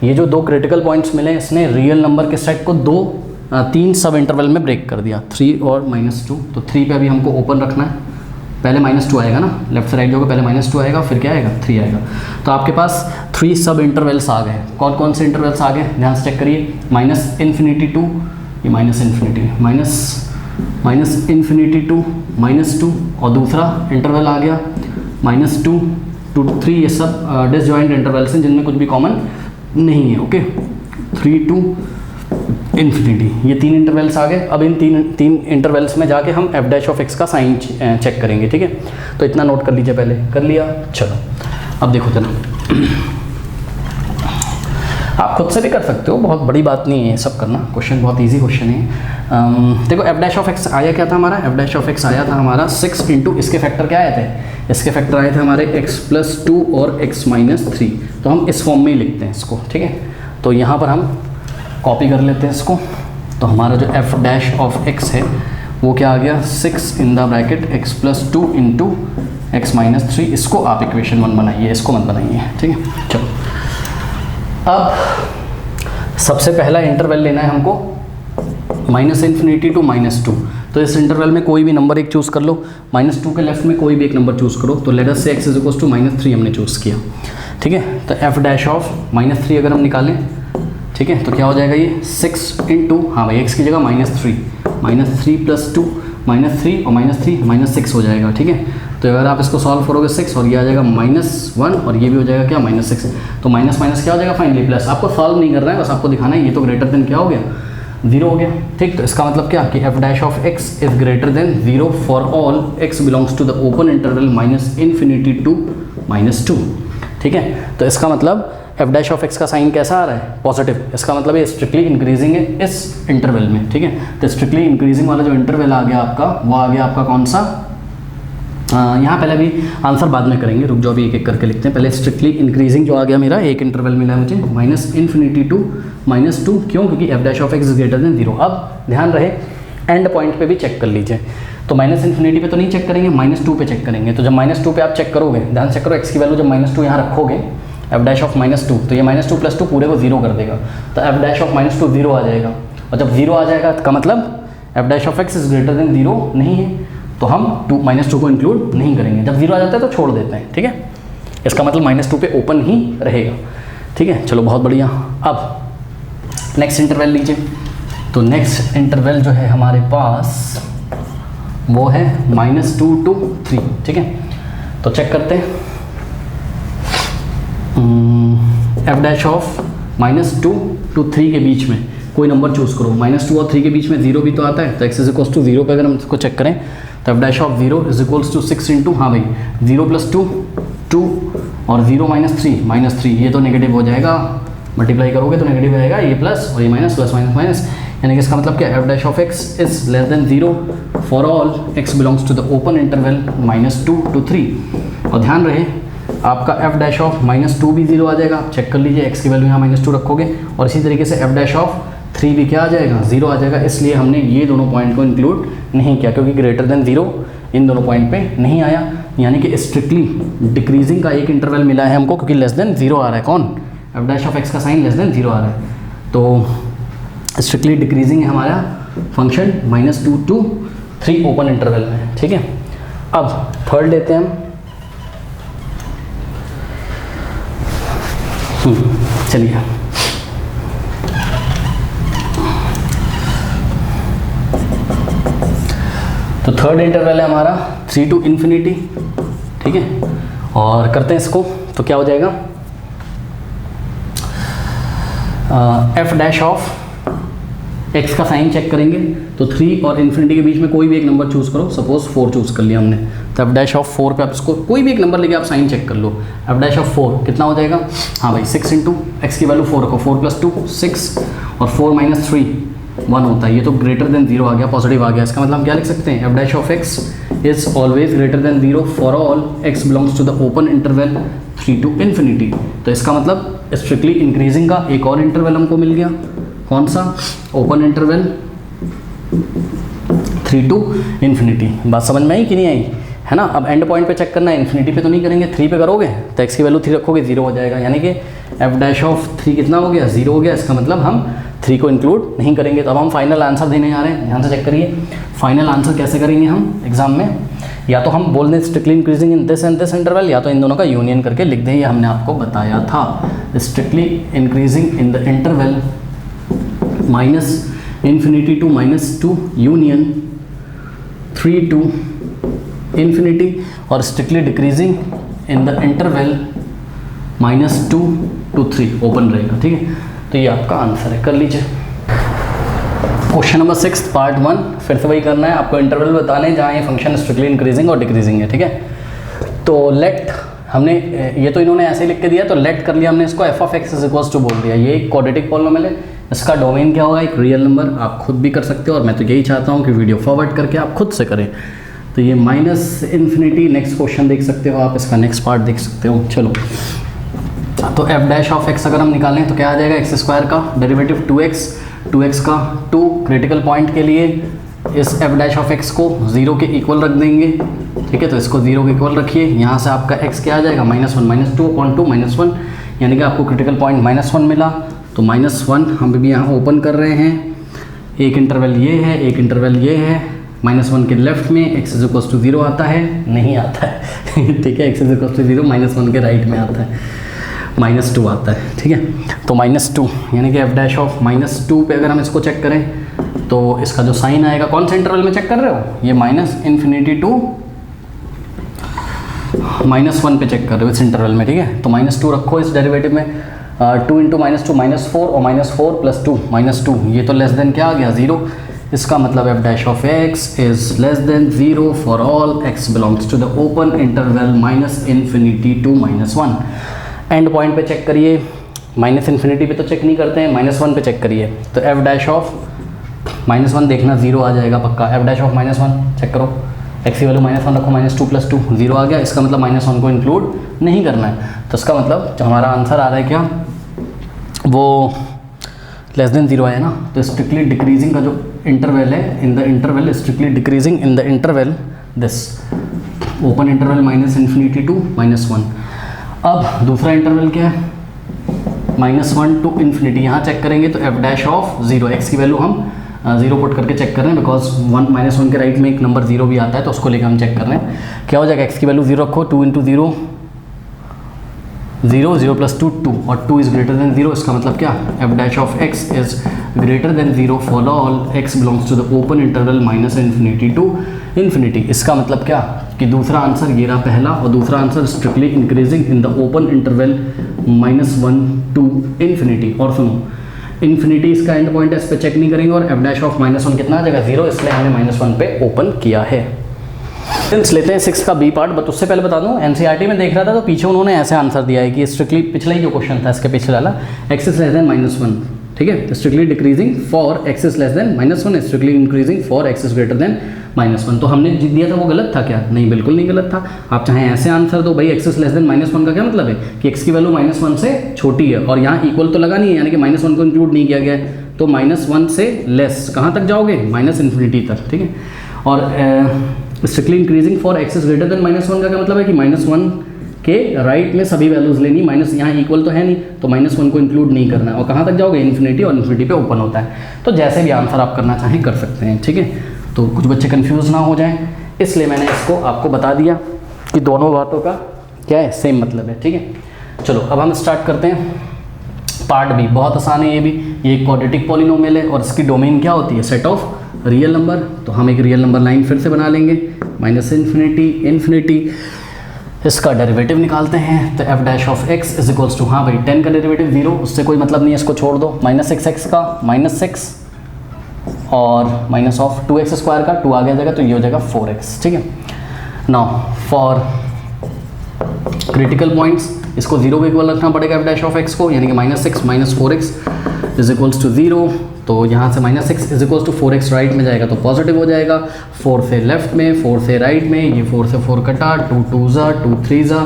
[SPEAKER 1] ये जो दो क्रिटिकल पॉइंट्स मिले, इसने रियल नंबर के सेट को 3 सब इंटरवल में ब्रेक कर दिया, 3 और -2। तो 3 पे अभी हमको ओपन रखना है, पहले -2 आएगा ना, लेफ्ट से राइट जो होगा पहले -2 आएगा, फिर क्या आएगा 3 आएगा। तो आपके पास 3 सब इंटरवल्स आ गए। कौन कौन से इंटरवल्स आ गए, ध्यान से चेक करिए, -∞ टू ये -∞ टू -2 और दूसरा इंटरवल आ गया -2 to 3। ये सब डिसजॉइंट इंटरवल्स हैं जिनमें कुछ भी कॉमन नहीं है, ओके। 3 to इन्फिनिटी, ये 3 इंटरवल्स आ गए। अब इन तीन इंटरवल्स में जाके हम एफ डैश ऑफ एक्स का साइन चेक करेंगे, ठीक है। तो इतना नोट कर लीजिए, पहले कर लिया। चलो अब देखो, चलो आप खुद से भी कर सकते हो, बहुत बड़ी बात नहीं है ये सब करना, क्वेश्चन बहुत इजी क्वेश्चन है। देखो एफ डैश ऑफ एक्स आया क्या था हमारा, एफ डैश ऑफ एक्स आया था हमारा 6 इंटू, इसके फैक्टर क्या आए थे, इसके फैक्टर आए थे हमारे x + 2 और x - 3। तो हम इस फॉर्म में ही लिखते हैं इसको, ठीक है। तो यहाँ पर हम कॉपी कर लेते हैं इसको। तो हमारा जो एफ डैश ऑफ एक्स है वो क्या आ गया, 6 in the bracket x + 2 into x - 3। इसको आप इक्वेशन 1 बनाइए, इसको मत बनाइए, ठीक है। चलो अब सबसे पहला इंटरवल लेना है हमको -∞ टू -2। तो इस इंटरवल में कोई भी नंबर एक चूज़ कर लो, -2 के लेफ्ट में कोई भी एक नंबर चूज़ करो। तो लेट अस से x = -3 हमने चूज़ किया, ठीक है। तो एफ डैश ऑफ -3 अगर हम निकालें, ठीक है, तो क्या हो जाएगा ये 6 इंटू, हाँ भाई x की जगह -3 + 2 -3 और -3 -6 हो जाएगा, ठीक है। तो अगर आप इसको सॉल्व करोगे 6 और ये आ जाएगा -1 और ये भी हो जाएगा क्या -6। तो माइनस क्या हो जाएगा फाइनली प्लस। आपको सॉल्व नहीं करना है, बस आपको दिखाना है ये तो ग्रेटर देन क्या हो गया, 0 हो गया, ठीक। तो इसका मतलब क्या कि F dash of x is greater than 0 for all x belongs to the open interval -∞ to -2, ठीक है। तो इसका मतलब एफ डैश ऑफ एक्स का साइन कैसा आ रहा है, पॉजिटिव। इसका मतलब ये स्ट्रिक्टली इंक्रीजिंग है इस इंटरवल में, ठीक है। तो स्ट्रिक्टली इंक्रीजिंग वाला जो इंटरवल आ गया आपका, वो आ गया आपका कौन सा, यहाँ पहले भी आंसर बाद में करेंगे, रुक जाओ अभी एक एक करके लिखते हैं। पहले स्ट्रिक्टली इंक्रीजिंग जो आ गया मेरा, एक इंटरवल मिला है मुझे -∞ टू -2, क्यों, क्योंकि F dash of X is greater than 0। अब ध्यान रहे एंड पॉइंट पे भी चेक कर लीजिए। तो -∞ पे तो नहीं चेक करेंगे, -2 पे चेक करेंगे। तो जब -2 पे आप चेक करोगे, ध्यान चेक करो, एक्स की वैल्यू जब -2 यहाँ रखोगे, एफ डैश ऑफ -2, तो ये -2 + 2 पूरे को 0 कर देगा। तो एफ डैश ऑफ -2 0 आ जाएगा, और जब 0 आ जाएगा का मतलब F dash of X is greater than 0 नहीं है, तो हम -2 को इंक्लूड नहीं करेंगे। जब 0 आ जाता है तो छोड़ देते हैं, ठीक है। इसका मतलब -2 पे ओपन ही रहेगा, ठीक है। चलो बहुत बढ़िया। अब नेक्स्ट इंटरवल लीजिए। तो नेक्स्ट इंटरवल जो है हमारे पास वो है -2 to 3, ठीक है। तो चेक करते हैं, एफ डैश ऑफ -2 to 3 के बीच में कोई नंबर चूज़ करो। -2 और 3 के बीच में 0 भी तो आता है, तो x इज इक्वल्स टू 0 पे अगर हम इसको चेक करें तो F dash of 0 is equals to 6 into, हाँ भाई 0 + 2 2 और 0 - 3 ये तो नेगेटिव हो जाएगा, मल्टीप्लाई करोगे तो नेगेटिव आएगा, ये प्लस और ये माइनस, प्लस माइनस माइनस, यानी कि इसका मतलब क्या, F dash of X is less than 0 for all x belongs to the open interval -2 to 3। और ध्यान रहे आपका एफ डैश ऑफ -2 भी 0 आ जाएगा, चेक कर लीजिए, x की वैल्यू यहाँ -2 रखोगे, और इसी तरीके से एफ डैश ऑफ 3 भी क्या आ जाएगा, 0 आ जाएगा। इसलिए हमने ये दोनों पॉइंट को इंक्लूड नहीं किया, क्योंकि ग्रेटर देन 0 इन दोनों पॉइंट पे नहीं आया, यानी कि स्ट्रिक्टली डिक्रीजिंग का एक इंटरवल मिला है हमको, क्योंकि लेस देन 0 आ रहा है। कौन, एफ डैश ऑफ एक्स का साइन लेस देन 0 आ रहा है, तो स्ट्रिक्टली डिक्रीजिंग है हमारा फंक्शन -2 to 3 ओपन इंटरवल में, ठीक है। अब थर्ड लेते हैं हम, चलिए तो थर्ड इंटरवल है हमारा 3 to ∞, ठीक है। और करते हैं इसको, तो क्या हो जाएगा, एफ डैश ऑफ एक्स का साइन चेक करेंगे, तो 3 और ∞ के बीच में कोई भी एक नंबर चूज़ करो, सपोज 4 चूज़ कर लिया हमने, तो एफ डैश ऑफ 4 पे आप इसको कोई भी एक नंबर लेके आप साइन चेक कर लो। एफ डैश ऑफ 4 कितना हो जाएगा, हाँ भाई 6 इंटू एक्स की वैल्यू 4 रखो, 4 + 2 6 और 4 - 3 1 होता है, ये तो ग्रेटर देन 0 आ गया, पॉजिटिव आ गया। इसका मतलब हम क्या लिख सकते हैं, F dash of X is always greater than 0 for all x belongs to the open interval 3 to ∞। तो इसका मतलब स्ट्रिक्टली इंक्रीजिंग का एक और इंटरवल हमको मिल गया, कौन सा, ओपन इंटरवल 3 to ∞। बात समझ में आई कि नहीं आई, है ना। अब एंड पॉइंट पे चेक करना है, इन्फिनिटी पे तो नहीं करेंगे, 3 पे करोगे तो x की वैल्यू 3 रखोगे 0 हो जाएगा, यानी कि एफ डैश ऑफ 3 कितना हो गया, 0 हो गया। इसका मतलब हम 3 को इंक्लूड नहीं करेंगे। तो अब हम फाइनल आंसर देने जा रहे हैं, ध्यान से चेक करिए। फाइनल आंसर कैसे करेंगे हम एग्जाम में, या तो हम बोल दें strictly increasing in this and this interval, या तो इन दोनों का यूनियन करके लिख दें, ये हमने आपको बताया था। Strictly increasing in the interval -∞ to -2 union 3 to ∞, और strictly decreasing in the interval -2 to 3 open रहेगा, ठीक है। तो ये आपका आंसर है, कर लीजिए। क्वेश्चन नंबर 6 पार्ट 1, फिर से वही करना है आपको, इंटरवल बताने जहाँ ये फंक्शन स्ट्रिक्टली इंक्रीजिंग और डिक्रीजिंग है, ठीक है। तो लेट हमने, ये तो इन्होंने ऐसे ही लिख के दिया, तो लेट कर लिया हमने इसको, F of X is equals to बोल दिया, ये एक क्वाड्रेटिक पॉलिनोमियल है, इसका डोमेन क्या होगा, एक रियल नंबर। आप खुद भी कर सकते हो, और मैं तो यही चाहता हूँ कि वीडियो फॉरवर्ड करके आप खुद से करें। तो ये -∞, नेक्स्ट क्वेश्चन देख सकते हो आप, इसका नेक्स्ट पार्ट देख सकते हो। चलो, तो एफ डैश ऑफ एक्स अगर हम निकालें तो क्या आ जाएगा, x² का डेरिवेटिव 2x का 2 क्रिटिकल पॉइंट के लिए इस एफ डैश ऑफ एक्स को 0 के इक्वल रख देंगे, ठीक है। तो इसको 0 के इक्वल रखिए, यहाँ से आपका x क्या आ जाएगा, -1 -2/2 -1, यानी कि आपको क्रिटिकल पॉइंट -1 मिला। तो -1 हम भी यहाँ ओपन कर रहे हैं, एक इंटरवल ये है, एक इंटरवल ये है, -1 के लेफ्ट में x इज इक्वल्स टू 0 आता है, नहीं आता है ठीक है, x इज इक्वल्स टू 0 -1 के राइट में आता है, -2 आता है, ठीक है। तो -2 यानी कि एफ डैश ऑफ -2 पे अगर हम इसको चेक करें तो इसका जो साइन आएगा, कौन से इंटरवल में चेक कर रहे हो, ये -∞ to -1 पे चेक कर रहे हो इस इंटरवल में, ठीक है। तो -2 रखो इस डेरिवेटिव में, 2 × -2 -4 और -4 + 2 -2, ये तो लेस देन क्या आ गया, 0। इसका मतलब F dash of X is less than 0 for all x belongs to the open interval -∞ to -1। End point पे चेक करिए, माइनस इन्फिनिटी पे तो चेक नहीं करते हैं, -1 पे चेक करिए। तो एफ डैश ऑफ -1 देखना 0 आ जाएगा पक्का। एफ डैश ऑफ -1 चेक करो, एक्स की वैल्यू -1 रखो, -2 + 2 0 आ गया। इसका मतलब -1 को इंक्लूड नहीं करना है। तो इसका मतलब जो हमारा आंसर आ रहा है क्या, वो लेस देन 0 आया ना। तो स्ट्रिक्टली डिक्रीजिंग का जो इंटरवल है, in the interval strictly decreasing in the interval this open interval -∞ to -1। अब दूसरा इंटरवल क्या है, -1 to ∞। यहाँ चेक करेंगे तो एफ डैश ऑफ 0, एक्स की वैल्यू हम 0 पुट करके चेक कर रहे हैं, बिकॉज -1 के राइट में एक नंबर 0 भी आता है, तो उसको लेकर हम चेक कर रहे हैं। क्या हो जाएगा, एक्स की वैल्यू 0 रखो, 2 × 0 0, 0 + 2 2, और 2 इज़ ग्रेटर देन 0। इसका मतलब क्या, F dash of X is greater than 0 for all X belongs to the open interval -∞ to ∞। इसका मतलब क्या कि दूसरा आंसर ये रहा पहला, और दूसरा answer strictly increasing in the open interval -1 to ∞। और सुनो, इन्फिनिटी इसका एंड पॉइंट है, इस पर चेक नहीं करेंगे, और एफ डैश ऑफ -1 कितना आ जाएगा, 0, इसलिए हमने -1 पे ओपन किया है। लेते हैं 6 का बी पार्ट। बट उससे पहले बता दूं, एनसीईआरटी में देख रहा था तो पीछे उन्होंने ऐसे आंसर दिया है कि स्ट्रिक्टली, पिछला ही जो क्वेश्चन था इसके पिछले वाला, एक्स इज लेस देन -1, ठीक है, strictly decreasing for x is less than -1, strictly increasing for x is greater than -1। तो हमने जित दिया था वो गलत था क्या, नहीं, बिल्कुल नहीं गलत था। आप चाहे ऐसे आंसर दो, भाई एक्स इज लेस देन -1 का क्या मतलब है कि एक्स की वैल्यू -1 से छोटी है, और यहाँ इक्वल तो लगा नहीं है, यानी कि -1 को इंक्लूड नहीं किया गया है, तो -1 से लेस कहाँ तक जाओगे, -∞ तक, ठीक है। और strictly increasing for x is greater than -1 का क्या मतलब है कि -1 के राइट में सभी वैल्यूज लेनी, माइनस यहाँ इक्वल तो है नहीं, तो -1 को इंक्लूड नहीं करना है, और कहाँ तक जाओगे, इन्फिनिटी, और इन्फिनिटी पे ओपन होता है। तो जैसे भी आंसर आप करना चाहें कर सकते हैं, ठीक है। तो कुछ बच्चे कंफ्यूज ना हो जाएं, इसलिए मैंने इसको आपको बता दिया कि दोनों बातों का क्या है, सेम मतलब है, ठीक है। चलो अब हम स्टार्ट करते हैं पार्ट बी। बहुत आसान है ये भी, ये एक क्वाड्रेटिक पॉलिनोमियल है, और इसकी डोमेन क्या होती है, सेट ऑफ रियल नंबर। तो हम एक रियल नंबर लाइन फिर से बना लेंगे, -∞, इसका डेरिवेटिव निकालते हैं। तो F dash of X is equals to, हाँ भाई 10 का डेरिवेटिव 0, उससे कोई मतलब नहीं है, इसको छोड़ दो। -6x का -6 और -2x² का 2 आ गया जाएगा, तो ये हो जाएगा 4x, ठीक है। नाउ फॉर क्रिटिकल पॉइंट्स इसको 0 के इक्वल रखना पड़ेगा एफ डैश ऑफ एक्स को, यानी कि -6 - 4x इज इक्वल्स टू 0। तो यहाँ से -6 is equals to 4x right में जाएगा तो पॉजिटिव हो जाएगा, 4 से लेफ्ट में, 4 से राइट में, ये 4 से 4 कटा, 2 2 ज़ा 2 3 ज़ा,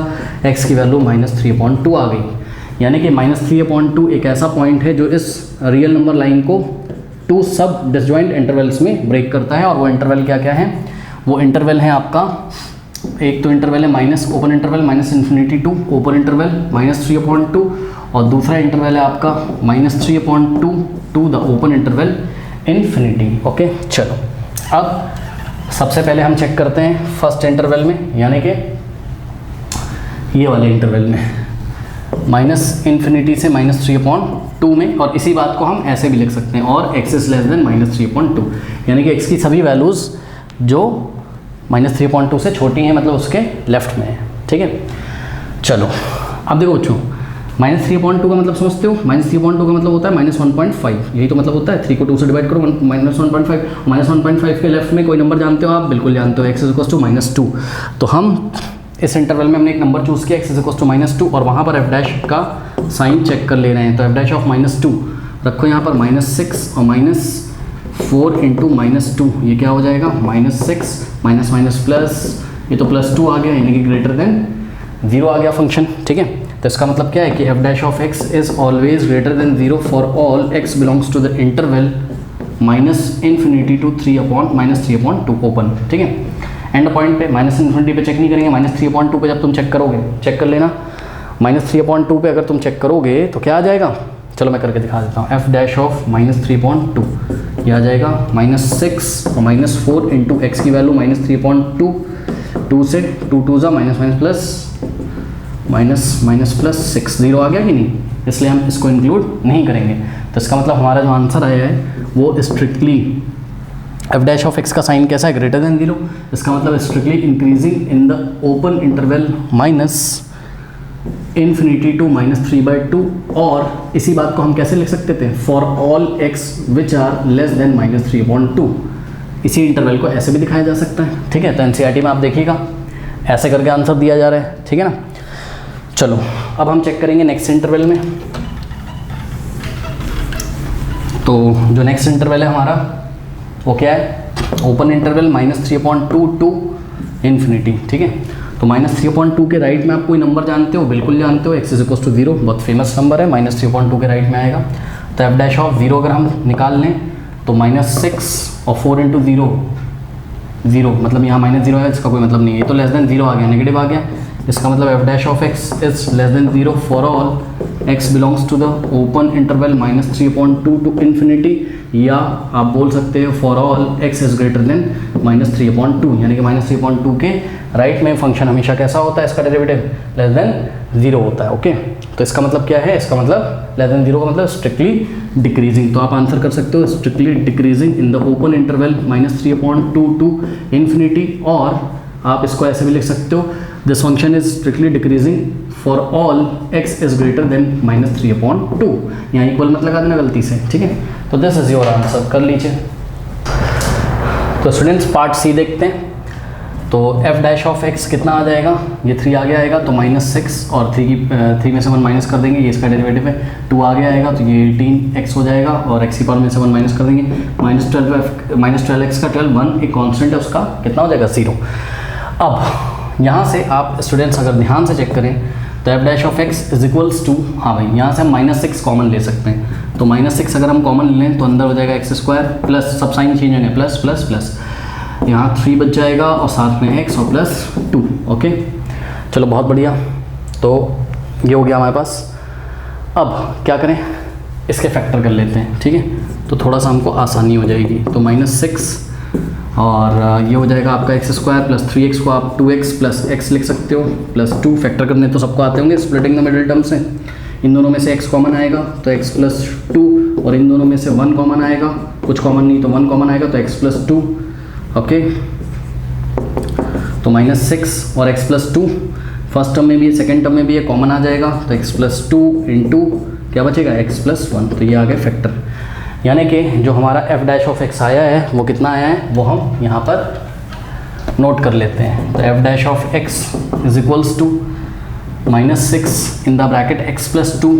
[SPEAKER 1] एक्स की वैल्यू -3/2 आ गई। यानी कि -3/2 एक ऐसा पॉइंट है जो इस रियल नंबर लाइन को 2 सब डिसजॉइंट इंटरवल्स में ब्रेक करता है। और वो इंटरवल क्या क्या है, वो इंटरवल है आपका, एक तो इंटरवल है open interval -∞ to open interval -3/2, और दूसरा इंटरवल है आपका -3/2 to the open interval infinity. Okay, चलो अब सबसे पहले हम चेक करते हैं फर्स्ट इंटरवल में, यानी कि ये वाले इंटरवल में -∞ से -3/2 में। और इसी बात को हम ऐसे भी लिख सकते हैं, और x इज लेस देन -3/2, यानी कि x की सभी वैल्यूज़ जो -3/2 से छोटी हैं, मतलब उसके लेफ्ट में है, ठीक है। चलो अब देखो बच्चों, -3/2 का मतलब समझते हो, -3/2 का मतलब होता है -1.5, यही तो मतलब होता है। 3 को 2 से डिवाइड करो, -1.5, -1.5 के लेफ्ट में कोई नंबर जानते हो आप, बिल्कुल जानते हो, x इज इक्वल्स टू -2। तो हम इस इंटरवल में हमने एक नंबर चूज़ किया, x इज इक्वल्स टू -2, और वहाँ पर एफ डैश का साइन चेक कर ले रहे हैं। तो एफ डैश ऑफ -2 रखो यहाँ पर -6 और -4 इंटू -2, ये क्या हो जाएगा, -6 माइनस प्लस, ये तो +2 आ गया, यानी कि ग्रेटर देन 0 आ गया फंक्शन, ठीक है। तो इसका मतलब क्या है कि F dash of X is always greater than 0 for all X belongs to the interval -∞ to -3/2 open, ठीक है। एंड पॉइंट पे -∞ पे चेक नहीं करेंगे, -3/2 पे जब तुम चेक करोगे, चेक कर लेना, -3/2 पे अगर तुम चेक करोगे तो क्या आ जाएगा, चलो मैं करके दिखा देता हूँ। एफ डैश ऑफ -3/2 ये आ जाएगा -6 और -4 इंटू एक्स की वैल्यू -3/2, 2 से 2 2 ज़ा माइनस प्लस 6, 0 आ गया कि नहीं, इसलिए हम इसको इंक्लूड नहीं करेंगे। तो इसका मतलब हमारा जो आंसर आया है वो strictly F dash of X का साइन कैसा है, ग्रेटर देन 0। इसका मतलब strictly increasing in the open interval -∞ to -3/2। और इसी बात को हम कैसे लिख सकते थे, for all X which are less than -3/2। इसी इंटरवल को ऐसे भी दिखाया जा सकता है, ठीक है। तो एनसीईआरटी में आप देखिएगा ऐसे करके आंसर दिया जा रहा है, ठीक है ना। चलो अब हम चेक करेंगे नेक्स्ट इंटरवल में। तो जो नेक्स्ट इंटरवल है हमारा वो क्या है, ओपन इंटरवल -3/2 टू इन्फिनिटी, ठीक है। तो -3/2 के राइट में आप कोई नंबर जानते हो, बिल्कुल जानते हो, x = 0, बहुत फेमस नंबर है, -3/2 के राइट में आएगा। तो f'(0) अगर हम निकाल लें तो -6 और 4 × 0 0, मतलब यहाँ -0 है, इसका कोई मतलब नहीं है, तो लेस देन 0 आ गया, नेगेटिव आ गया। इसका मतलब f' is less than 0 for all x belongs to the open interval -3/2 to infinity, या आप बोल सकते हो for all x is greater than -3/2, यानी कि -3/2 के राइट में फंक्शन हमेशा कैसा होता है, इसका डेरिवेटिव लेस देन 0 होता है। ओके, तो इसका मतलब क्या है, इसका मतलब लेस देन 0 का मतलब स्ट्रिक्टली डिक्रीजिंग। तो आप आंसर कर सकते हो strictly decreasing in the open interval -3/2 to infinity, और आप इसको ऐसे भी लिख सकते हो this function is strictly decreasing for all x is greater than -3/2। यहाँ इक्वल मत लगा देना गलती से, ठीक है। तो दिस इज योर आंसर, कर लीजिए। तो स्टूडेंट्स पार्ट सी देखते हैं। तो f' कितना आ जाएगा, ये 3 आगे आएगा, तो -6 और 3 में से 1 माइनस कर देंगे, ये इसका डेरिवेटिव है। 2 आगे आएगा तो ये 18x हो जाएगा, और x की पावर में से 1 माइनस कर देंगे, -12x का 12 1 एक कॉन्स्टेंट है उसका, कितना हो जाएगा 0। अब यहाँ से आप स्टूडेंट्स अगर ध्यान से चेक करें तो f' इज इक्वल्स टू, हाँ भाई यहाँ से हम -6 कॉमन ले सकते हैं। तो -6 अगर हम कॉमन लें तो अंदर हो जाएगा x² प्लस, सब साइन चेंज होंगे, प्लस प्लस प्लस, यहाँ 3 बच जाएगा और साथ में x और +2। ओके, चलो बहुत बढ़िया। तो ये हो गया हमारे पास। अब क्या करें, इसके फैक्टर कर लेते हैं, ठीक है, तो थोड़ा सा हमको आसानी हो जाएगी। तो -6 और ये हो जाएगा आपका x² प्लस 3x को आप 2x प्लस x लिख सकते हो, +2 फैक्टर करने तो सबको आते होंगे, स्प्लिटिंग द मिडिल टर्म से। इन दोनों में से x कॉमन आएगा तो x + 2, और इन दोनों में से 1 कॉमन आएगा, कुछ कॉमन नहीं तो 1 कॉमन आएगा तो x + 2। ओके, तो -6 और x + 2 फर्स्ट टर्म में भी है, सेकेंड टर्म में भी है, कॉमन आ जाएगा, तो x + 2 इंटू क्या बचेगा, x + 1। तो ये आ गया फैक्टर, यानी कि जो हमारा f' आया है वो कितना आया है वो हम यहाँ पर नोट कर लेते हैं। तो f' is equals to -6 in the bracket x + 2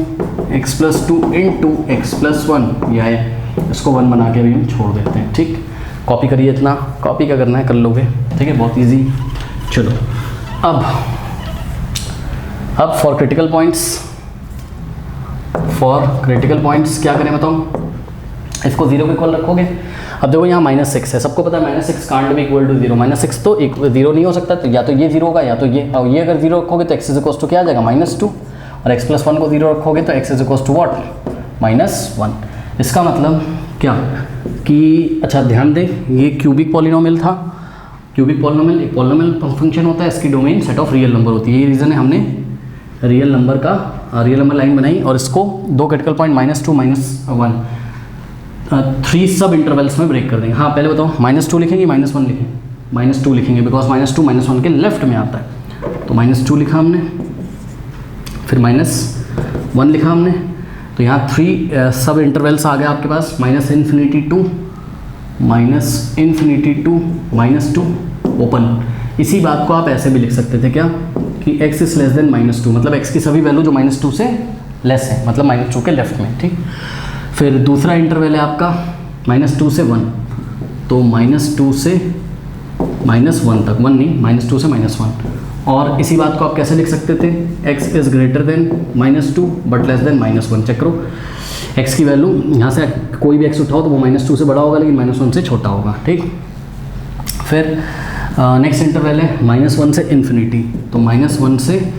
[SPEAKER 1] into x + 1, ये आया, इसको 1 बना के भी हम छोड़ देते हैं। ठीक, कॉपी करिए, इतना कॉपी क्या करना है कर लोगे, ठीक है, बहुत इजी। चलो अब फॉर क्रिटिकल पॉइंट्स क्या करें बताओ, इसको 0 के इक्वल रखोगे। अब देखो यहाँ -6 है, सबको पता है -6 कांट बी इक्वल टू 0, -6 तो 0 नहीं हो सकता, तो या तो ये 0 होगा या तो ये, और ये अगर 0 रखोगे तो x इज क्या आ जाएगा -2, और x + 1 को 0 रखोगे तो x इज व्हाट, -1। इसका मतलब क्या कि, अच्छा ध्यान दें, ये क्यूबिक पॉलिनोमियल था, क्यूबिक पॉलिनोमियल एक पॉलिनोमियल फंक्शन होता है, इसकी domain set of real number होती है। ये रीज़न है हमने रियल नंबर लाइन बनाई, और इसको 2 क्रिटिकल पॉइंट -2 -1 3 सब इंटरवल्स में ब्रेक कर देंगे। हाँ पहले बताओ, -2 लिखेंगे -1 लिखेंगे, -2 लिखेंगे, बिकॉज -2 -1 के लेफ्ट में आता है। तो -2 लिखा हमने, फिर -1 लिखा हमने, तो यहाँ 3 सब इंटरवल्स आ गए आपके पास, -∞ टू -2 ओपन। इसी बात को आप ऐसे भी लिख सकते थे क्या, कि x इज लेस देन -2, मतलब x की सभी वैल्यू जो -2 से लेस है, मतलब -2 के लेफ्ट में। ठीक, फिर दूसरा इंटरवल है आपका -2 से 1, तो -2 से -1 तक, 1 नहीं, -2 से -1। और इसी बात को आप कैसे लिख सकते थे, x is greater than -2 but less than -1। Check करो, x की वैल्यू यहाँ से कोई भी x उठाओ तो वो -2 से बड़ा होगा, लेकिन -1 से छोटा होगा। ठीक, फिर नेक्स्ट इंटरवल है -1 से इन्फिनिटी, तो -1 से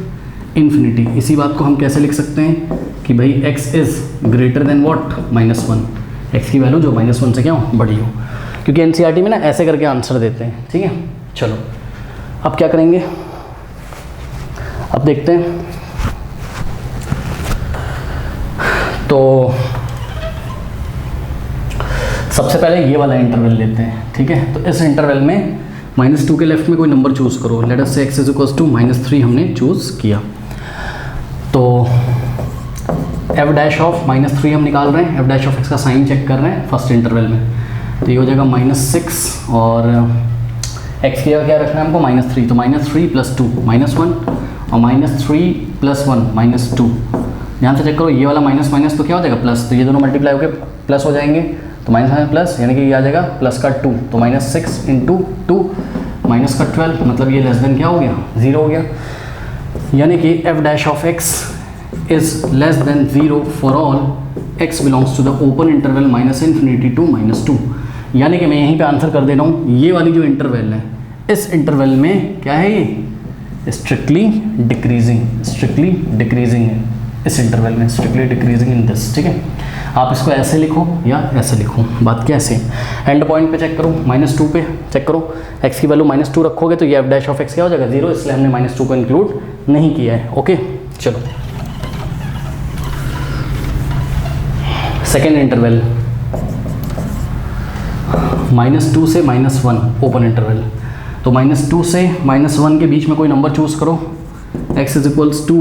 [SPEAKER 1] इन्फिनिटी। इसी बात को हम कैसे लिख सकते हैं कि भाई x is greater then what, -1, x की वैल्यू जो -1 से क्या हो, बड़ी हो, क्योंकि एनसीईआरटी में ना ऐसे करके आंसर देते हैं। ठीक है, चलो अब क्या करेंगे, अब देखते हैं। तो सबसे पहले ये वाला इंटरवल लेते हैं, ठीक है। तो इस इंटरवल में -2 के लेफ्ट में कोई नंबर चूज़ करो, लेट अस से x इज इक्वल्स टू -3 हमने चूज़ किया। तो f'(-3) हम निकाल रहे हैं, f' का साइन चेक कर रहे हैं फर्स्ट इंटरवल में, तो ये हो जाएगा -6, और x की जगह क्या रखना है हमको, -3, तो -3 + 2 -1, और -3 प्लस 1 माइनस 2, ध्यान से चेक करो, ये वाला माइनस माइनस तो क्या हो जाएगा प्लस, तो ये दोनों मल्टीप्लाई होकर प्लस हो जाएंगे, तो माइनस माइनस प्लस यानी कि ये आ जाएगा प्लस का 2, तो माइनस 6 इंटू 2 माइनस का 12, मतलब ये लेस देन क्या हो गया 0 हो गया, यानी कि F dash of X is less than 0 for all x belongs to the open interval minus infinity to minus 2, यानी कि मैं यहीं पे आंसर कर दे रहा हूँ, ये वाली जो इंटरवल है इस इंटरवल में क्या है, ये स्ट्रिक्टली डिक्रीजिंग है, इस इंटरवल में स्ट्रिक्टली डिक्रीजिंग इन दिस, ठीक है। आप इसको ऐसे लिखो या ऐसे लिखो, बात कैसे, एंड पॉइंट पे चेक करो, -2 पे चेक करो, x की वैल्यू -2 रखोगे तो ये एफ डैश ऑफ एक्स क्या हो जाएगा 0, इसलिए हमने -2 को इंक्लूड नहीं किया है, ओके। चलो सेकेंड इंटरवल -2 से -1 ओपन इंटरवल, तो -2 से -1 के बीच में कोई नंबर चूज करो, x इज इक्वल्स टू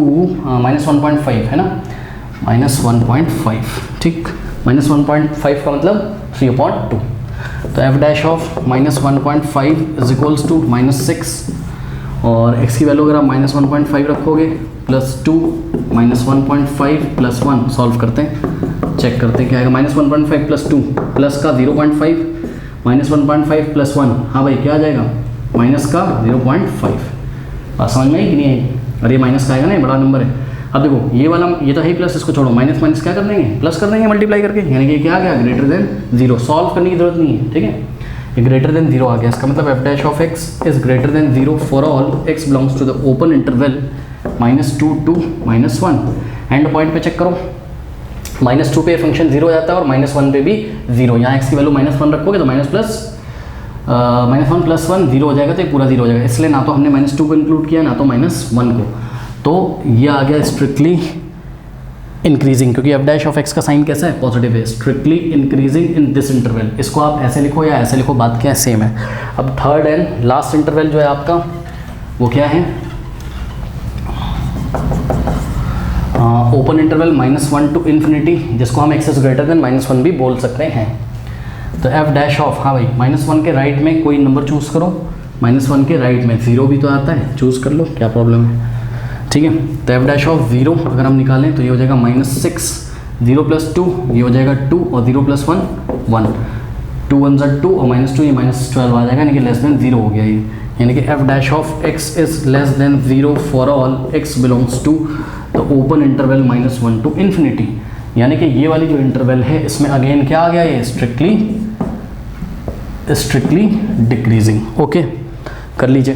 [SPEAKER 1] -1.5 है ना, -1.5, ठीक, -1.5 का मतलब 3/2, तो f dash of -1.5 is equals to -6, और x की वैल्यू अगर आप -1.5 रखोगे +2 -1.5 +1 सॉल्व करते हैं, चेक करते हैं क्या आएगा, -1.5 +2 प्लस का 0.5 -1.5 +1, हाँ भाई क्या आ जाएगा माइनस का 0.5, बात समझ में आई कि नहीं आई, और ये माइनस का आएगा ना, ये बड़ा नंबर है। अब देखो ये वाला, ये तो है ही प्लस, इसको छोड़ो, माइनस माइनस क्या कर देंगे प्लस कर देंगे मल्टीप्लाई करके, यानी कि क्या आ गया ग्रेटर देन 0, सॉल्व करने की जरूरत नहीं है, ठीक है, ये ग्रेटर देन 0 आ गया, इसका मतलब F dash of X is greater than 0 for all x belongs to the open interval -2 to -1, end point पे चेक करो, -2 पे फंक्शन 0 हो जाता है और -1 पे भी 0, यहाँ x की वैल्यू -1 रखोगे तो -1 + 1 0 हो जाएगा, तो ये पूरा 0 हो जाएगा, इसलिए ना तो हमने -2 को इंक्लूड किया ना तो -1 को, तो ये आ गया स्ट्रिक्टली इंक्रीजिंग, क्योंकि एफ डैश ऑफ एक्स का साइन कैसा है पॉजिटिव है, strictly increasing in this interval, इसको आप ऐसे लिखो या ऐसे लिखो, बात क्या है सेम है। अब थर्ड एंड लास्ट इंटरवल जो है आपका वो क्या है, ओपन इंटरवल -1 टू इन्फिनिटी, जिसको हम एक्स इज ग्रेटर देन -1 भी बोल सकते हैं, तो एफ डैश ऑफ, हाँ भाई -1 के राइट में कोई नंबर चूज़ करो, -1 के राइट में 0 भी तो आता है, चूज़ कर लो, क्या प्रॉब्लम है, ठीक है। तो एफ डैश ऑफ 0 अगर हम निकालें तो ये हो जाएगा -6, 0 + 2 ये हो जाएगा 2, और 0 + 1 1, 2 1 = 2 और -2 ये -12 आ जाएगा, यानी कि लेस देन 0 हो गया ये, यानी कि F dash of X is less than 0 for all x belongs to the open interval -1 to infinity, यानी कि ये वाली जो इंटरवल है इसमें अगेन क्या आ गया, ये स्ट्रिक्टली डिक्रीजिंग, ओके। कर लीजिए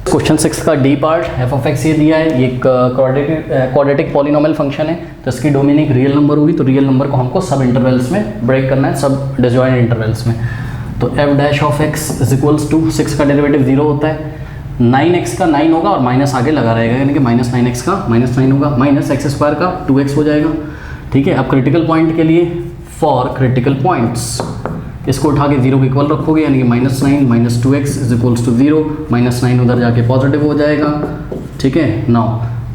[SPEAKER 1] क्वेश्चन 6 का D part, F of x ये दिया है, ये एक क्वाड्रेटिक पॉलिनोमियल फंक्शन है, तो इसकी डोमेन एक रियल नंबर होगी, तो रियल नंबर को हमको सब इंटरवल्स में ब्रेक करना है, सब डिसजॉइंट इंटरवल्स में, तो F dash of X is equals to 6 का डेरिवेटिव 0 होता है, 9x का 9 होगा और माइनस आगे लगा रहेगा, यानी कि -9x का -9 होगा, -x² का 2x हो जाएगा, ठीक है। अब क्रिटिकल पॉइंट के लिए, फॉर क्रिटिकल पॉइंट्स इसको उठा के 0 के इक्वल रखोगे, यानी कि -9 - 2x इज इक्वल्स टू 0, -9 उधर जाके पॉजिटिव हो जाएगा, ठीक है। नाउ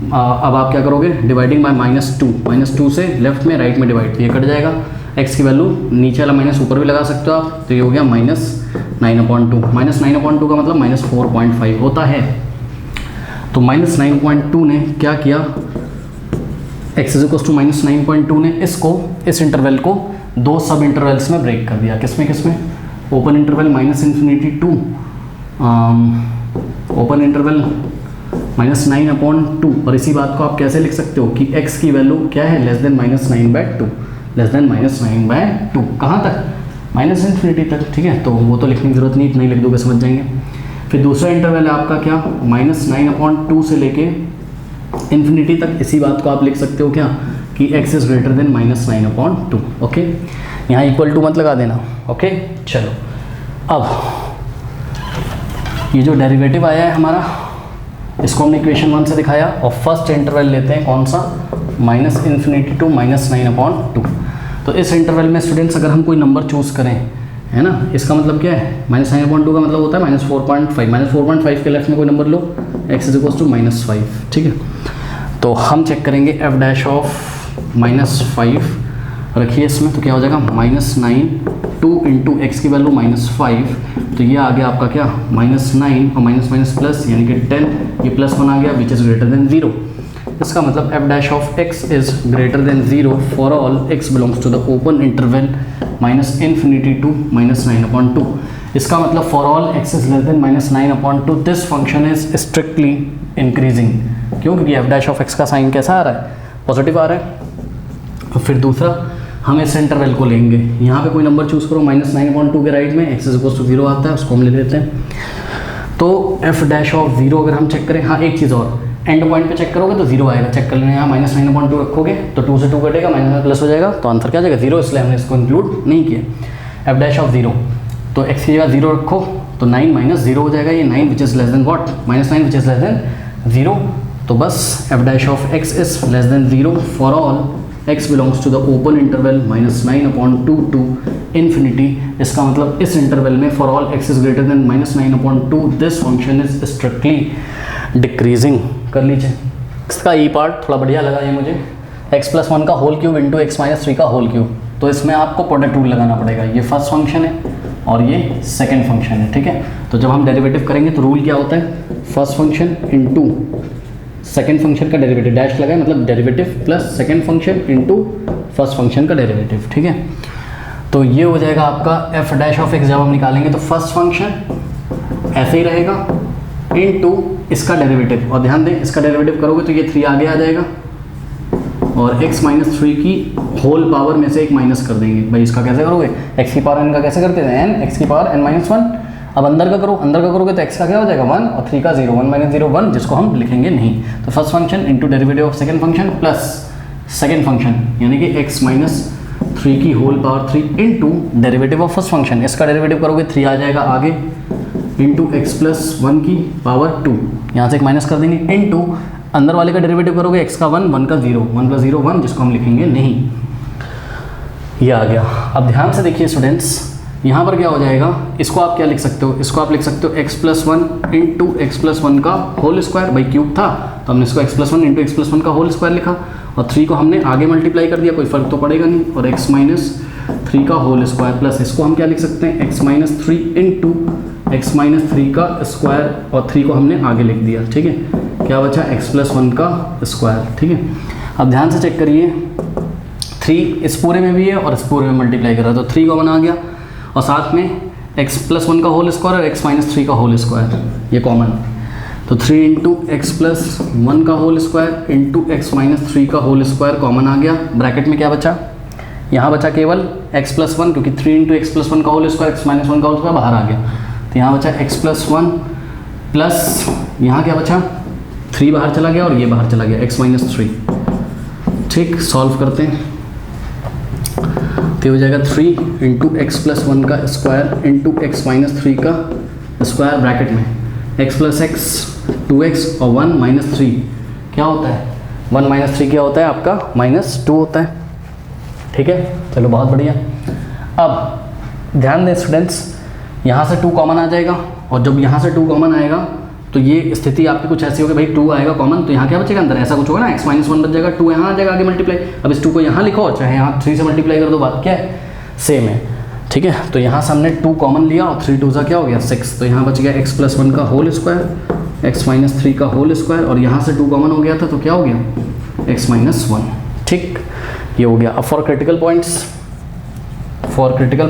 [SPEAKER 1] अब आप क्या करोगे, डिवाइडिंग बाय -2 से लेफ्ट में राइट में डिवाइड, तो ये कट जाएगा, x की वैल्यू नीचे वाला माइनस ऊपर भी लगा सकते हो आप, तो ये हो गया -9/2, -9/2 का मतलब -4.5 होता है, तो -9.2 ने क्या किया, x इज इक्वल्स टू -9.2 ने इसको, इस इंटरवल को दो सब इंटरवल्स में ब्रेक कर दिया, किसमें open interval -∞ to open interval -9/2, और इसी बात को आप कैसे लिख सकते हो कि x की वैल्यू क्या है, लेस देन -9/2, लेस देन -9/2, कहाँ तक, -∞ तक, ठीक है, तो वो तो लिखने की जरूरत नहीं, इतना ही लिख दोगे समझ जाएंगे। फिर दूसरा इंटरवल है आपका क्या, -9/2 से लेके इन्फिनिटी तक, इसी बात को आप लिख सकते हो क्या कि x is greater then -9/2, okay. यहाँ इक्वल टू मत लगा देना, ओके। चलो अब ये जो डेरिवेटिव आया है हमारा, इसको हमने इक्वेशन 1 से दिखाया, और फर्स्ट इंटरवल लेते हैं कौन सा, -∞ टू -9/2, तो इस इंटरवल में स्टूडेंट्स अगर हम कोई नंबर चूज़ करें, है ना, इसका मतलब क्या है, -9/2 का मतलब होता है -4.5, -4.5 के लेफ्ट में कोई नंबर लो, x इज इक्वल्स टू -5, ठीक है। तो हम चेक करेंगे एफ डैश ऑफ -5 रखिए इसमें, तो क्या हो जाएगा, -9 2 इंटू एक्स की वैल्यू -5, तो ये आ गया आपका क्या, -9 और माइनस प्लस, यानी कि 10, ये +1 आ गया विच इज़ ग्रेटर देन 0, इसका मतलब F dash of X is greater than 0 for all X belongs to the open interval minus infinity to minus 9/2। इसका मतलब for all X is less than minus 9/2 this function is strictly increasing. क्यों? क्योंकि एफ डैश ऑफ एक्स का साइन कैसा आ रहा है? पॉजिटिव आ रहा है। और फिर दूसरा, हम इस इंटरवल को लेंगे, यहाँ पे कोई नंबर चूज़ करो माइनस 9/2 के राइट में, एक्स इज इक्वल टू 0 आता है, उसको हम ले लेते हैं। तो एफ डैश ऑफ 0 अगर हम चेक करें, हाँ एक चीज़ और, एंड पॉइंट पे चेक करोगे तो 0 आएगा, चेक कर लेना। यहाँ माइनस 9/2 रखोगे तो 2 से 2 कटेगा, माइनस में प्लस हो जाएगा, तो आंसर क्या आ जाएगा? 0। इसलिए हमने इसको इंक्लूड नहीं किया। एफ डैश ऑफ 0, तो एक्स की जगह 0 रखो तो 9 माइनस 0 हो जाएगा, ये 9 which is less than what? Minus 9 which is less than 0। तो बस F dash of X is less than 0 for all x belongs to the open interval minus 9/2 to infinity. इसका मतलब इस इंटरवल में for all x is greater than minus 9/2 this function is strictly decreasing. कर लीजिए। इसका ई पार्ट थोड़ा बढ़िया लगा ये मुझे, x+1 का होल क्यूब इंटू x-3 का होल क्यूब। तो इसमें आपको प्रोडक्ट रूल लगाना पड़ेगा। ये फर्स्ट फंक्शन है और ये सेकेंड फंक्शन है, ठीक है। तो जब हम डेरिवेटिव करेंगे तो रूल क्या होता है? First function into second function का डेरिवेटिव, डैश लगाए मतलब derivative plus second function into first function का डेरिवेटिव, ठीक है। तो ये हो जाएगा आपका एफ डैश ऑफ एक्स। जब हम निकालेंगे तो फर्स्ट फंक्शन ऐसे ही रहेगा इंटू इसका डेरिवेटिव, और ध्यान दें इसका डेरिवेटिव करोगे तो ये 3 आगे आ जाएगा और x-3 की होल पावर में से एक माइनस कर देंगे। भाई इसका कैसे करोगे? x की पावर n का कैसे करते थे? n, x की पावर n-1। अब अंदर का करो, अंदर का करोगे तो x का क्या हो जाएगा? 1 और 3 का 0, 1 माइनस 0 1, जिसको हम लिखेंगे नहीं। तो first function into derivative of second function plus second function यानी कि x-3 की whole power 3 into derivative of first function. इसका डेरिवेटिव करोगे 3 आ जाएगा आगे इंटू x+1 की पावर 2, यहाँ से एक माइनस कर देंगे इंटू अंदर वाले का डेरिवेटिव करोगे x का 1, 1 का 0, 1 + 0 1, जिसको हम लिखेंगे नहीं। ये आ गया। अब ध्यान से देखिए स्टूडेंट्स, यहाँ पर क्या हो जाएगा? इसको आप क्या लिख सकते हो? इसको आप लिख सकते हो x+1 इंटू x+1 का होल स्क्वायर। भाई क्यूब था तो हमने इसको x+1 इंटू x+1 का होल स्क्वायर लिखा, और 3 को हमने आगे मल्टीप्लाई कर दिया, कोई फर्क तो पड़ेगा नहीं, और x-3 का होल स्क्वायर प्लस इसको हम क्या लिख सकते हैं? x-3 इंटू x-3 का स्क्वायर, और 3 को हमने आगे लिख दिया, ठीक है। क्या बचा? x+1 का स्क्वायर, ठीक है। अब ध्यान से चेक करिए, 3 इस पूरे में भी है और इस पूरे में मल्टीप्लाई कर रहा है, तो 3 कॉमन आ गया, और साथ में x+1 का होल स्क्वायर और x-3 का होल स्क्वायर ये कॉमन। तो 3 इंटू x+1 का होल स्क्वायर इंटू x-3 का होल स्क्वायर कॉमन आ गया। ब्रैकेट में क्या बचा? यहाँ बचा केवल x+1, क्योंकि 3 इंटू x+1 का होल स्क्वायर x-1 का होल स्क्वायर बाहर आ गया, तो यहाँ बचा x+1 प्लस यहाँ क्या बचा? 3 बाहर चला गया और ये बाहर चला गया x-3। ठीक, सॉल्व करते हैं तो हो जाएगा 3 इंटू x+1 का स्क्वायर इंटू x-3 का स्क्वायर, ब्रैकेट में x + x 2x और 1 - 3 क्या होता है? 1 - 3 क्या होता है आपका? -2 होता है, ठीक है। चलो बहुत बढ़िया। अब ध्यान दें स्टूडेंट्स, यहाँ से 2 कॉमन आ जाएगा, और जब यहाँ से 2 कॉमन आएगा तो ये स्थिति आपकी कुछ ऐसी होगी, भाई 2 आएगा कॉमन, तो यहाँ क्या बचेगा अंदर? ऐसा कुछ होगा ना, x-1 बच जाएगा, 2 यहाँ आ जाएगा आगे मल्टीप्लाई। अब इस 2 को यहाँ लिखो, चाहे यहाँ 3 से मल्टीप्लाई कर दो, बात क्या है? सेम है, ठीक है। तो यहाँ से हमने 2 कॉमन लिया और 3 2 क्या हो गया? 6। तो यहाँ बच गया x+1 का होल स्क्वायर, x-3 का होल स्क्वायर, और यहाँ से 2 कॉमन हो गया था तो क्या हो गया? x-1, ठीक, ये हो गया। अब फॉर क्रिटिकल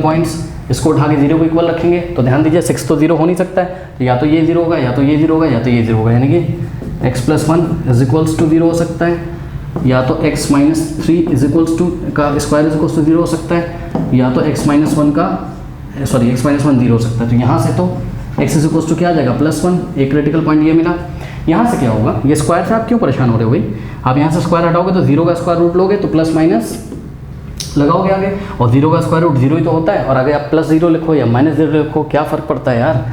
[SPEAKER 1] पॉइंट्स इसको उठा के 0 को इक्वल रखेंगे, तो ध्यान दीजिए 6 तो 0 हो नहीं सकता है, तो या तो ये 0 होगा, या तो ये 0 होगा, या तो ये 0 होगा, यानी कि x+1 = 0 हो सकता है, या तो x-3 का स्क्वायर = 0 हो सकता है, या तो x-1 0 हो सकता है। तो यहाँ से तो x क्या आ जाएगा? +1। एक क्रिटिकल पॉइंट ये मिला। यहाँ से क्या होगा? ये स्क्वायर से आप क्यों परेशान हो रहे हो भाई? आप यहाँ से स्क्वायर हटाओगे तो 0 का स्क्वायर रूट लोगे तो प्लस माइनस लगाओगे आगे, और 0 का स्क्वायर रूट 0 ही तो होता है, और अगर आप +0 लिखो या -0 लिखो क्या फ़र्क पड़ता है यार?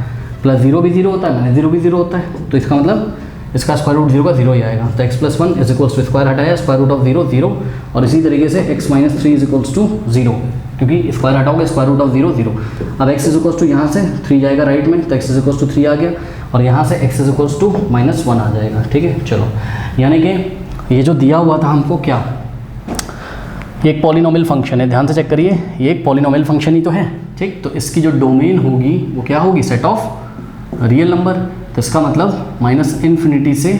[SPEAKER 1] +0 भी 0 होता है, -0 भी 0 होता है, तो इसका मतलब इसका स्क्वायर रूट 0 का 0 ही आएगा। तो x+1 = स्क्वायर हटाया स्क्वायर रूट ऑफ 0 0, और इसी तरीके से x-3 = 0, क्योंकि स्क्वायर हटाओगे स्क्वायर रूट ऑफ 0 0। अब x यहाँ से 3 जाएगा राइट में, तो x 3 आ गया, और यहाँ से x -1 आ जाएगा, ठीक है। चलो, यानी कि ये जो दिया हुआ था हमको क्या, ये एक पॉलिनोमियल फंक्शन है, ध्यान से चेक करिए, ये एक पॉलिनोमियल फंक्शन ही तो है, ठीक। तो इसकी जो डोमेन होगी वो क्या होगी? Set of real number. तो इसका मतलब -∞ से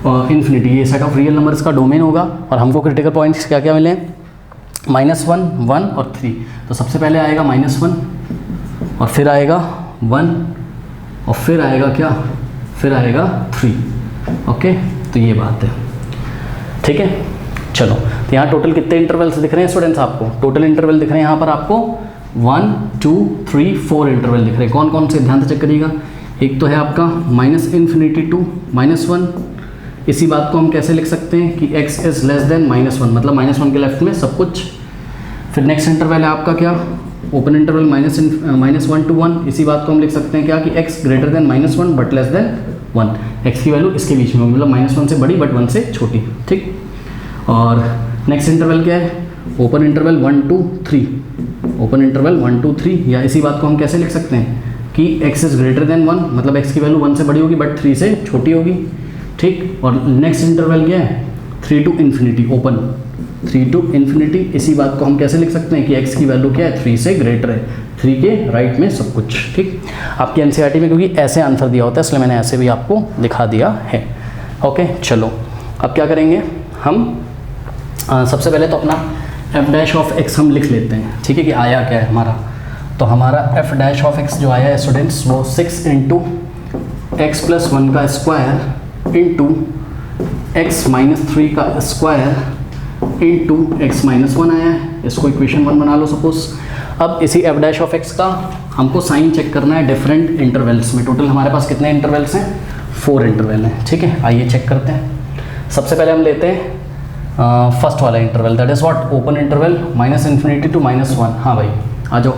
[SPEAKER 1] इन्फिनिटी, ये सेट ऑफ रियल नंबर्स का डोमेन होगा। और हमको क्रिटिकल पॉइंट्स क्या क्या मिले, -1, 1 और 3। तो सबसे पहले आएगा -1 और फिर आएगा 1 और फिर आएगा क्या, फिर आएगा 3। ओके, तो ये बात है, ठीक है। चलो, तो यहाँ टोटल कितने इंटरवल्स दिख रहे हैं स्टूडेंट्स आपको? टोटल इंटरवल दिख रहे हैं यहाँ पर आपको 1 2 3 4 इंटरवल दिख रहे हैं। कौन कौन से, ध्यान से चेक करिएगा। एक तो है आपका -∞ to -1। इसी बात को हम कैसे लिख सकते हैं कि x इज़ लेस देन -1, मतलब -1 के लेफ्ट में सब कुछ। फिर नेक्स्ट इंटरवल है आपका क्या, ओपन इंटरवल -1 to 1। इसी बात को हम लिख सकते हैं क्या कि x greater than -1 but less than 1। x की वैल्यू इसके बीच में होगी, मतलब -1 से बड़ी बट 1 से छोटी, ठीक। और नेक्स्ट इंटरवल क्या है, open interval 1 to 3। Open interval 1 to 3, या इसी बात को हम कैसे लिख सकते हैं कि x इज़ ग्रेटर देन 1, मतलब x की वैल्यू 1 से बड़ी होगी बट 3 से छोटी होगी, ठीक। और नेक्स्ट इंटरवल क्या है, 3 to ∞, ओपन 3 to ∞। इसी बात को हम कैसे लिख सकते हैं कि x की वैल्यू क्या है, 3 से ग्रेटर है, 3 के राइट में सब कुछ, ठीक। आपकी एनसीईआरटी में क्योंकि ऐसे आंसर दिया होता है इसलिए मैंने ऐसे भी आपको दिखा दिया है। ओके, चलो अब क्या करेंगे हम, सबसे पहले तो अपना f' हम लिख लेते हैं, ठीक है, कि आया क्या है हमारा। तो हमारा f' जो आया है स्टूडेंट्स, वो 6 × x + 1 का स्क्वायर × x - 3 का स्क्वायर × x - 1 आया है। इसको इक्वेशन 1 बना लो सपोज। अब इसी f' का हमको साइन चेक करना है डिफरेंट इंटरवल्स में। टोटल हमारे पास कितने इंटरवल्स हैं, 4 इंटरवल हैं, ठीक है। आइए चेक करते हैं। सबसे पहले हम लेते हैं फर्स्ट वाला interval, that is what, open interval -∞ to -1। हाँ भाई आ जाओ।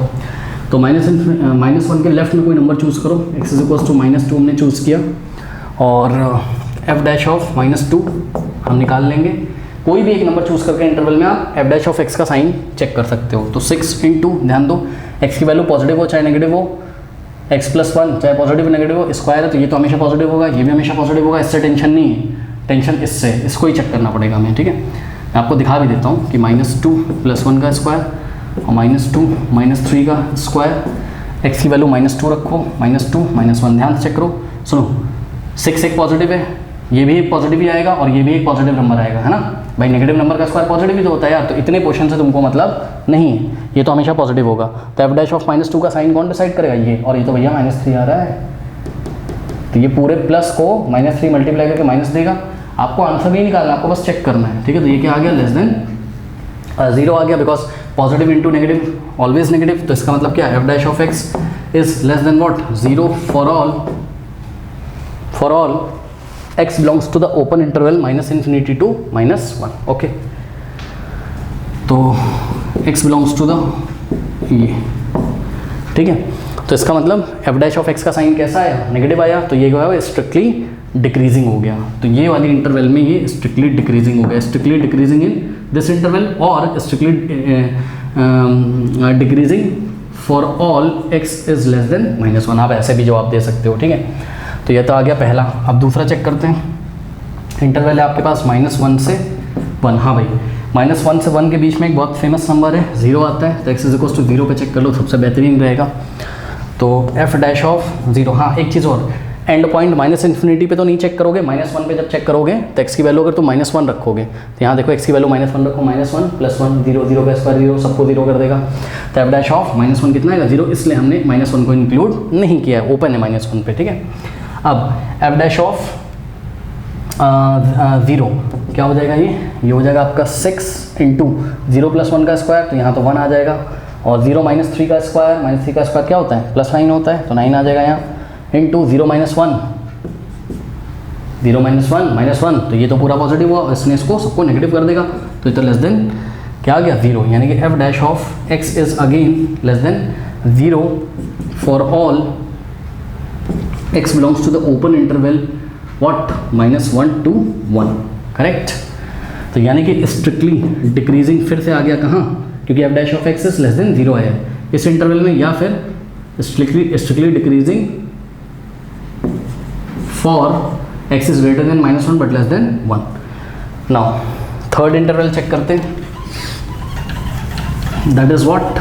[SPEAKER 1] तो -1 के लेफ्ट में कोई नंबर चूज़ करो, x = -2 हमने चूज़ किया, और f'(-2) हम निकाल लेंगे। कोई भी एक नंबर चूज़ करके इंटरवल में आप f' का साइन चेक कर सकते हो। तो 6 × ध्यान दो, x की वैल्यू पॉजिटिव हो चाहे नेगेटिव हो, x + 1 चाहे पॉजिटिव नेगेटिव हो, स्क्वायर है तो ये तो हमेशा पॉजिटिव होगा, ये भी हमेशा पॉजिटिव होगा, इससे टेंशन नहीं है, टेंशन इससे, इसको ही चेक करना पड़ेगा हमें, ठीक है। मैं आपको दिखा भी देता हूँ कि -2 + 1 का स्क्वायर और -2 - 3 का स्क्वायर, x की वैल्यू -2 रखो, -2 - 1, ध्यान से चेक करो। सुनो, 6 एक पॉजिटिव है, ये भी एक पॉजिटिव ही आएगा और ये भी एक पॉजिटिव नंबर आएगा, है ना भाई। नेगेटिव नंबर का स्क्वायर पॉजिटिव ही तो होता है यार, तो इतने पोर्शन से तुमको मतलब नहीं है, ये तो हमेशा पॉजिटिव होगा। तो f' का साइन कौन डिसाइड करेगा, ये, और ये तो भैया -3 आ रहा है, तो ये पूरे प्लस को -3 मल्टीप्लाई करके माइनस देगा। आपको आंसर नहीं निकालना, आपको बस चेक करना है, ठीक है। तो ये क्या आ गया, लेस देन 0 आ गया, because positive into negative always negative. तो इसका मतलब क्या, f' is less than what, 0 for all x belongs to the open interval -∞ to -1। Okay, तो x बिलोंग्स टू द ये, ठीक है। तो इसका मतलब f' का साइन कैसा आया, नेगेटिव आया, तो ये क्या है, स्ट्रिक्टली डिक्रीजिंग हो गया। तो ये वाली इंटरवल में ये स्ट्रिक्टली डिक्रीजिंग हो गया, strictly decreasing in this interval, और strictly decreasing for all x is less than -1। आप ऐसे भी जवाब दे सकते हो, ठीक है। तो ये तो आ गया पहला। अब दूसरा चेक करते हैं। इंटरवल है आपके पास -1 से 1। हाँ भाई, -1 से 1 के बीच में एक बहुत फेमस नंबर है, 0 आता है, तो x = 0 पे चेक कर लो, सबसे बेहतरीन रहेगा। तो f'(0), हाँ एक चीज़ और, एंड पॉइंट -∞ पे तो नहीं चेक करोगे, -1 पे जब चेक करोगे तो x की वैल्यू अगर तुम -1 रखोगे, तो यहाँ देखो x की वैल्यू -1 रखो, -1 + 1 0, 0 का स्क्वायर 0, सबको 0 कर देगा। तो f'(-1) कितना आएगा, 0, इसलिए हमने -1 को इंक्लूड नहीं किया है, ओपन है -1 पे, ठीक है। अब f'(0) क्या हो जाएगा, ये हो जाएगा आपका 6 × 0 + 1 का स्क्वायर, तो यहाँ तो 1 आ जाएगा, और 0 - 3 का स्क्वायर, -3 का स्क्वायर क्या होता है, +9 होता है, तो 9 आ जाएगा यहाँ, इंटू 0 - 1, 0 - 1, तो ये तो पूरा पॉजिटिव हुआ, इसने इसको सबको नेगेटिव कर देगा, तो ये तो लेस देन क्या आ गया, 0, यानी कि f' is again less than 0 for all x belongs to the open interval what, -1 to 1, correct. तो यानी कि स्ट्रिक्टली डिक्रीजिंग फिर से आ गया कहाँ, क्योंकि f' इज लेस देन 0 है इस इंटरवल में, या फिर strictly decreasing for x is greater than -1 but less than 1। Now third interval check करते हैं, that is what,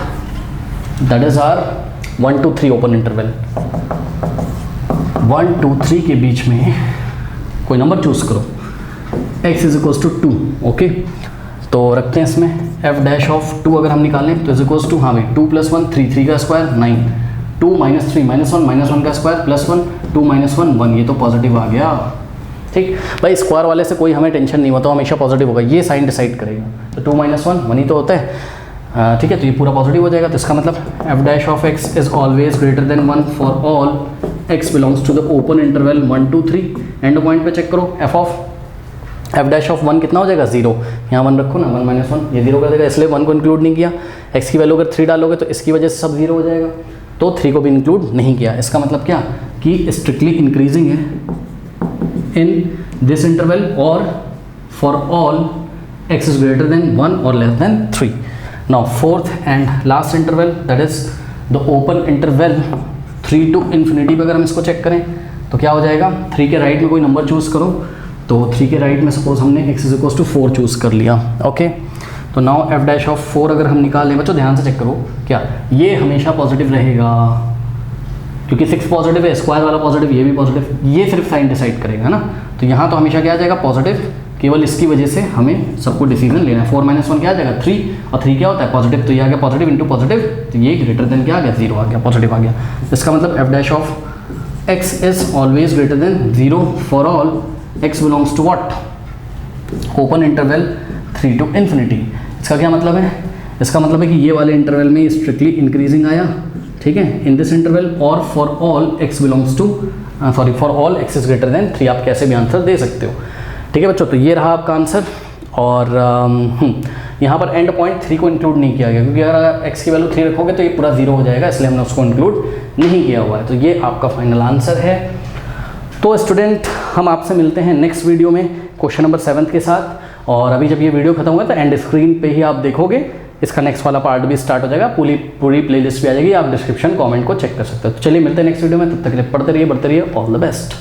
[SPEAKER 1] that is are 1 to 3 open interval. 1 to 3 के बीच में कोई नंबर चूज करो, x is equals to 2। Okay, तो रखते हैं इसमें f डैश ऑफ 2 अगर हम निकालें तो इज इक्वल्स टू, हाँ भाई 2 + 1 3, 3 का स्क्वायर 9, 2 - 3 -1 -1 का स्क्वायर +1, 2 - 1 1, ये तो पॉजिटिव आ गया। ठीक भाई, स्क्वायर वाले से कोई हमें टेंशन नहीं होता, हमेशा पॉजिटिव होगा, ये साइन डिसाइड करेगा। तो 2 - 1 1 ही तो होता है, ठीक है, तो ये पूरा पॉजिटिव हो जाएगा। तो इसका मतलब f dash of x is always greater than 1 for all x belongs to the open interval 1 2 3। End point पे चेक करो, f डैश ऑफ 1 कितना हो जाएगा, 0। यहाँ 1 रखो ना, 1 - 1 ये 0 कर देगा, इसलिए 1 को इंक्लूड नहीं किया। x की वैल्यू अगर 3 डालोगे तो इसकी वजह से सब 0 हो जाएगा, तो 3 को भी इंक्लूड नहीं किया। इसका मतलब क्या कि स्ट्रिक्टली इंक्रीजिंग है इन दिस इंटरवल और for all x is greater than 1 और less than 3। Now fourth and last interval that is the open interval 3 to ∞ पे अगर हम इसको चेक करें तो क्या हो जाएगा, 3 के राइट में कोई नंबर चूज़ करो, तो 3 के राइट में सपोज हमने x is equals to 4 choose कर लिया। ओके, तो नाउ f डैश ऑफ 4 अगर हम निकाल लें, बच्चों ध्यान से चेक करो, क्या ये हमेशा पॉजिटिव रहेगा, क्योंकि 6 पॉजिटिव है, स्क्वायर वाला पॉजिटिव, ये भी पॉजिटिव, ये सिर्फ साइन डिसाइड करेगा ना। तो यहाँ तो हमेशा क्या आ जाएगा, पॉजिटिव, केवल इसकी वजह से हमें सबको डिसीजन लेना है। 4 - 1 क्या आ जाएगा, 3, और 3 क्या होता है, पॉजिटिव, तो ये आ गया पॉजिटिव इंटू पॉजिटिव, तो ये ग्रेटर देन क्या आ गया, 0 आ गया, पॉजिटिव आ गया। इसका मतलब f dash of x is always greater than 0 for all x belongs to what, open interval 3 to ∞। इसका क्या मतलब है, इसका मतलब है कि ये वाले इंटरवल में स्ट्रिक्टली इंक्रीजिंग आया, ठीक है, इन दिस इंटरवल, और for all x belongs to for all x is greater than 3, आप कैसे भी आंसर दे सकते हो। ठीक है बच्चों, तो ये रहा आपका आंसर। और यहाँ पर एंड पॉइंट 3 को इंक्लूड नहीं किया गया, क्योंकि अगर x की वैल्यू 3 रखोगे तो ये पूरा 0 हो जाएगा, इसलिए हमने उसको इंक्लूड नहीं किया हुआ है। तो ये आपका फाइनल आंसर है। तो स्टूडेंट, हम आपसे मिलते हैं नेक्स्ट वीडियो में क्वेश्चन नंबर 7 के साथ। और अभी जब ये वीडियो खत्म होगा तो एंड स्क्रीन पे ही आप देखोगे, इसका नेक्स्ट वाला पार्ट भी स्टार्ट हो जाएगा, पूरी प्लेलिस्ट भी आ जाएगी, आप डिस्क्रिप्शन कमेंट को चेक कर सकते हो। तो चलिए मिलते हैं नेक्स्ट वीडियो में, तब तक के लिए पढ़ते रहिए, बढ़ते रहिए, ऑल द बेस्ट।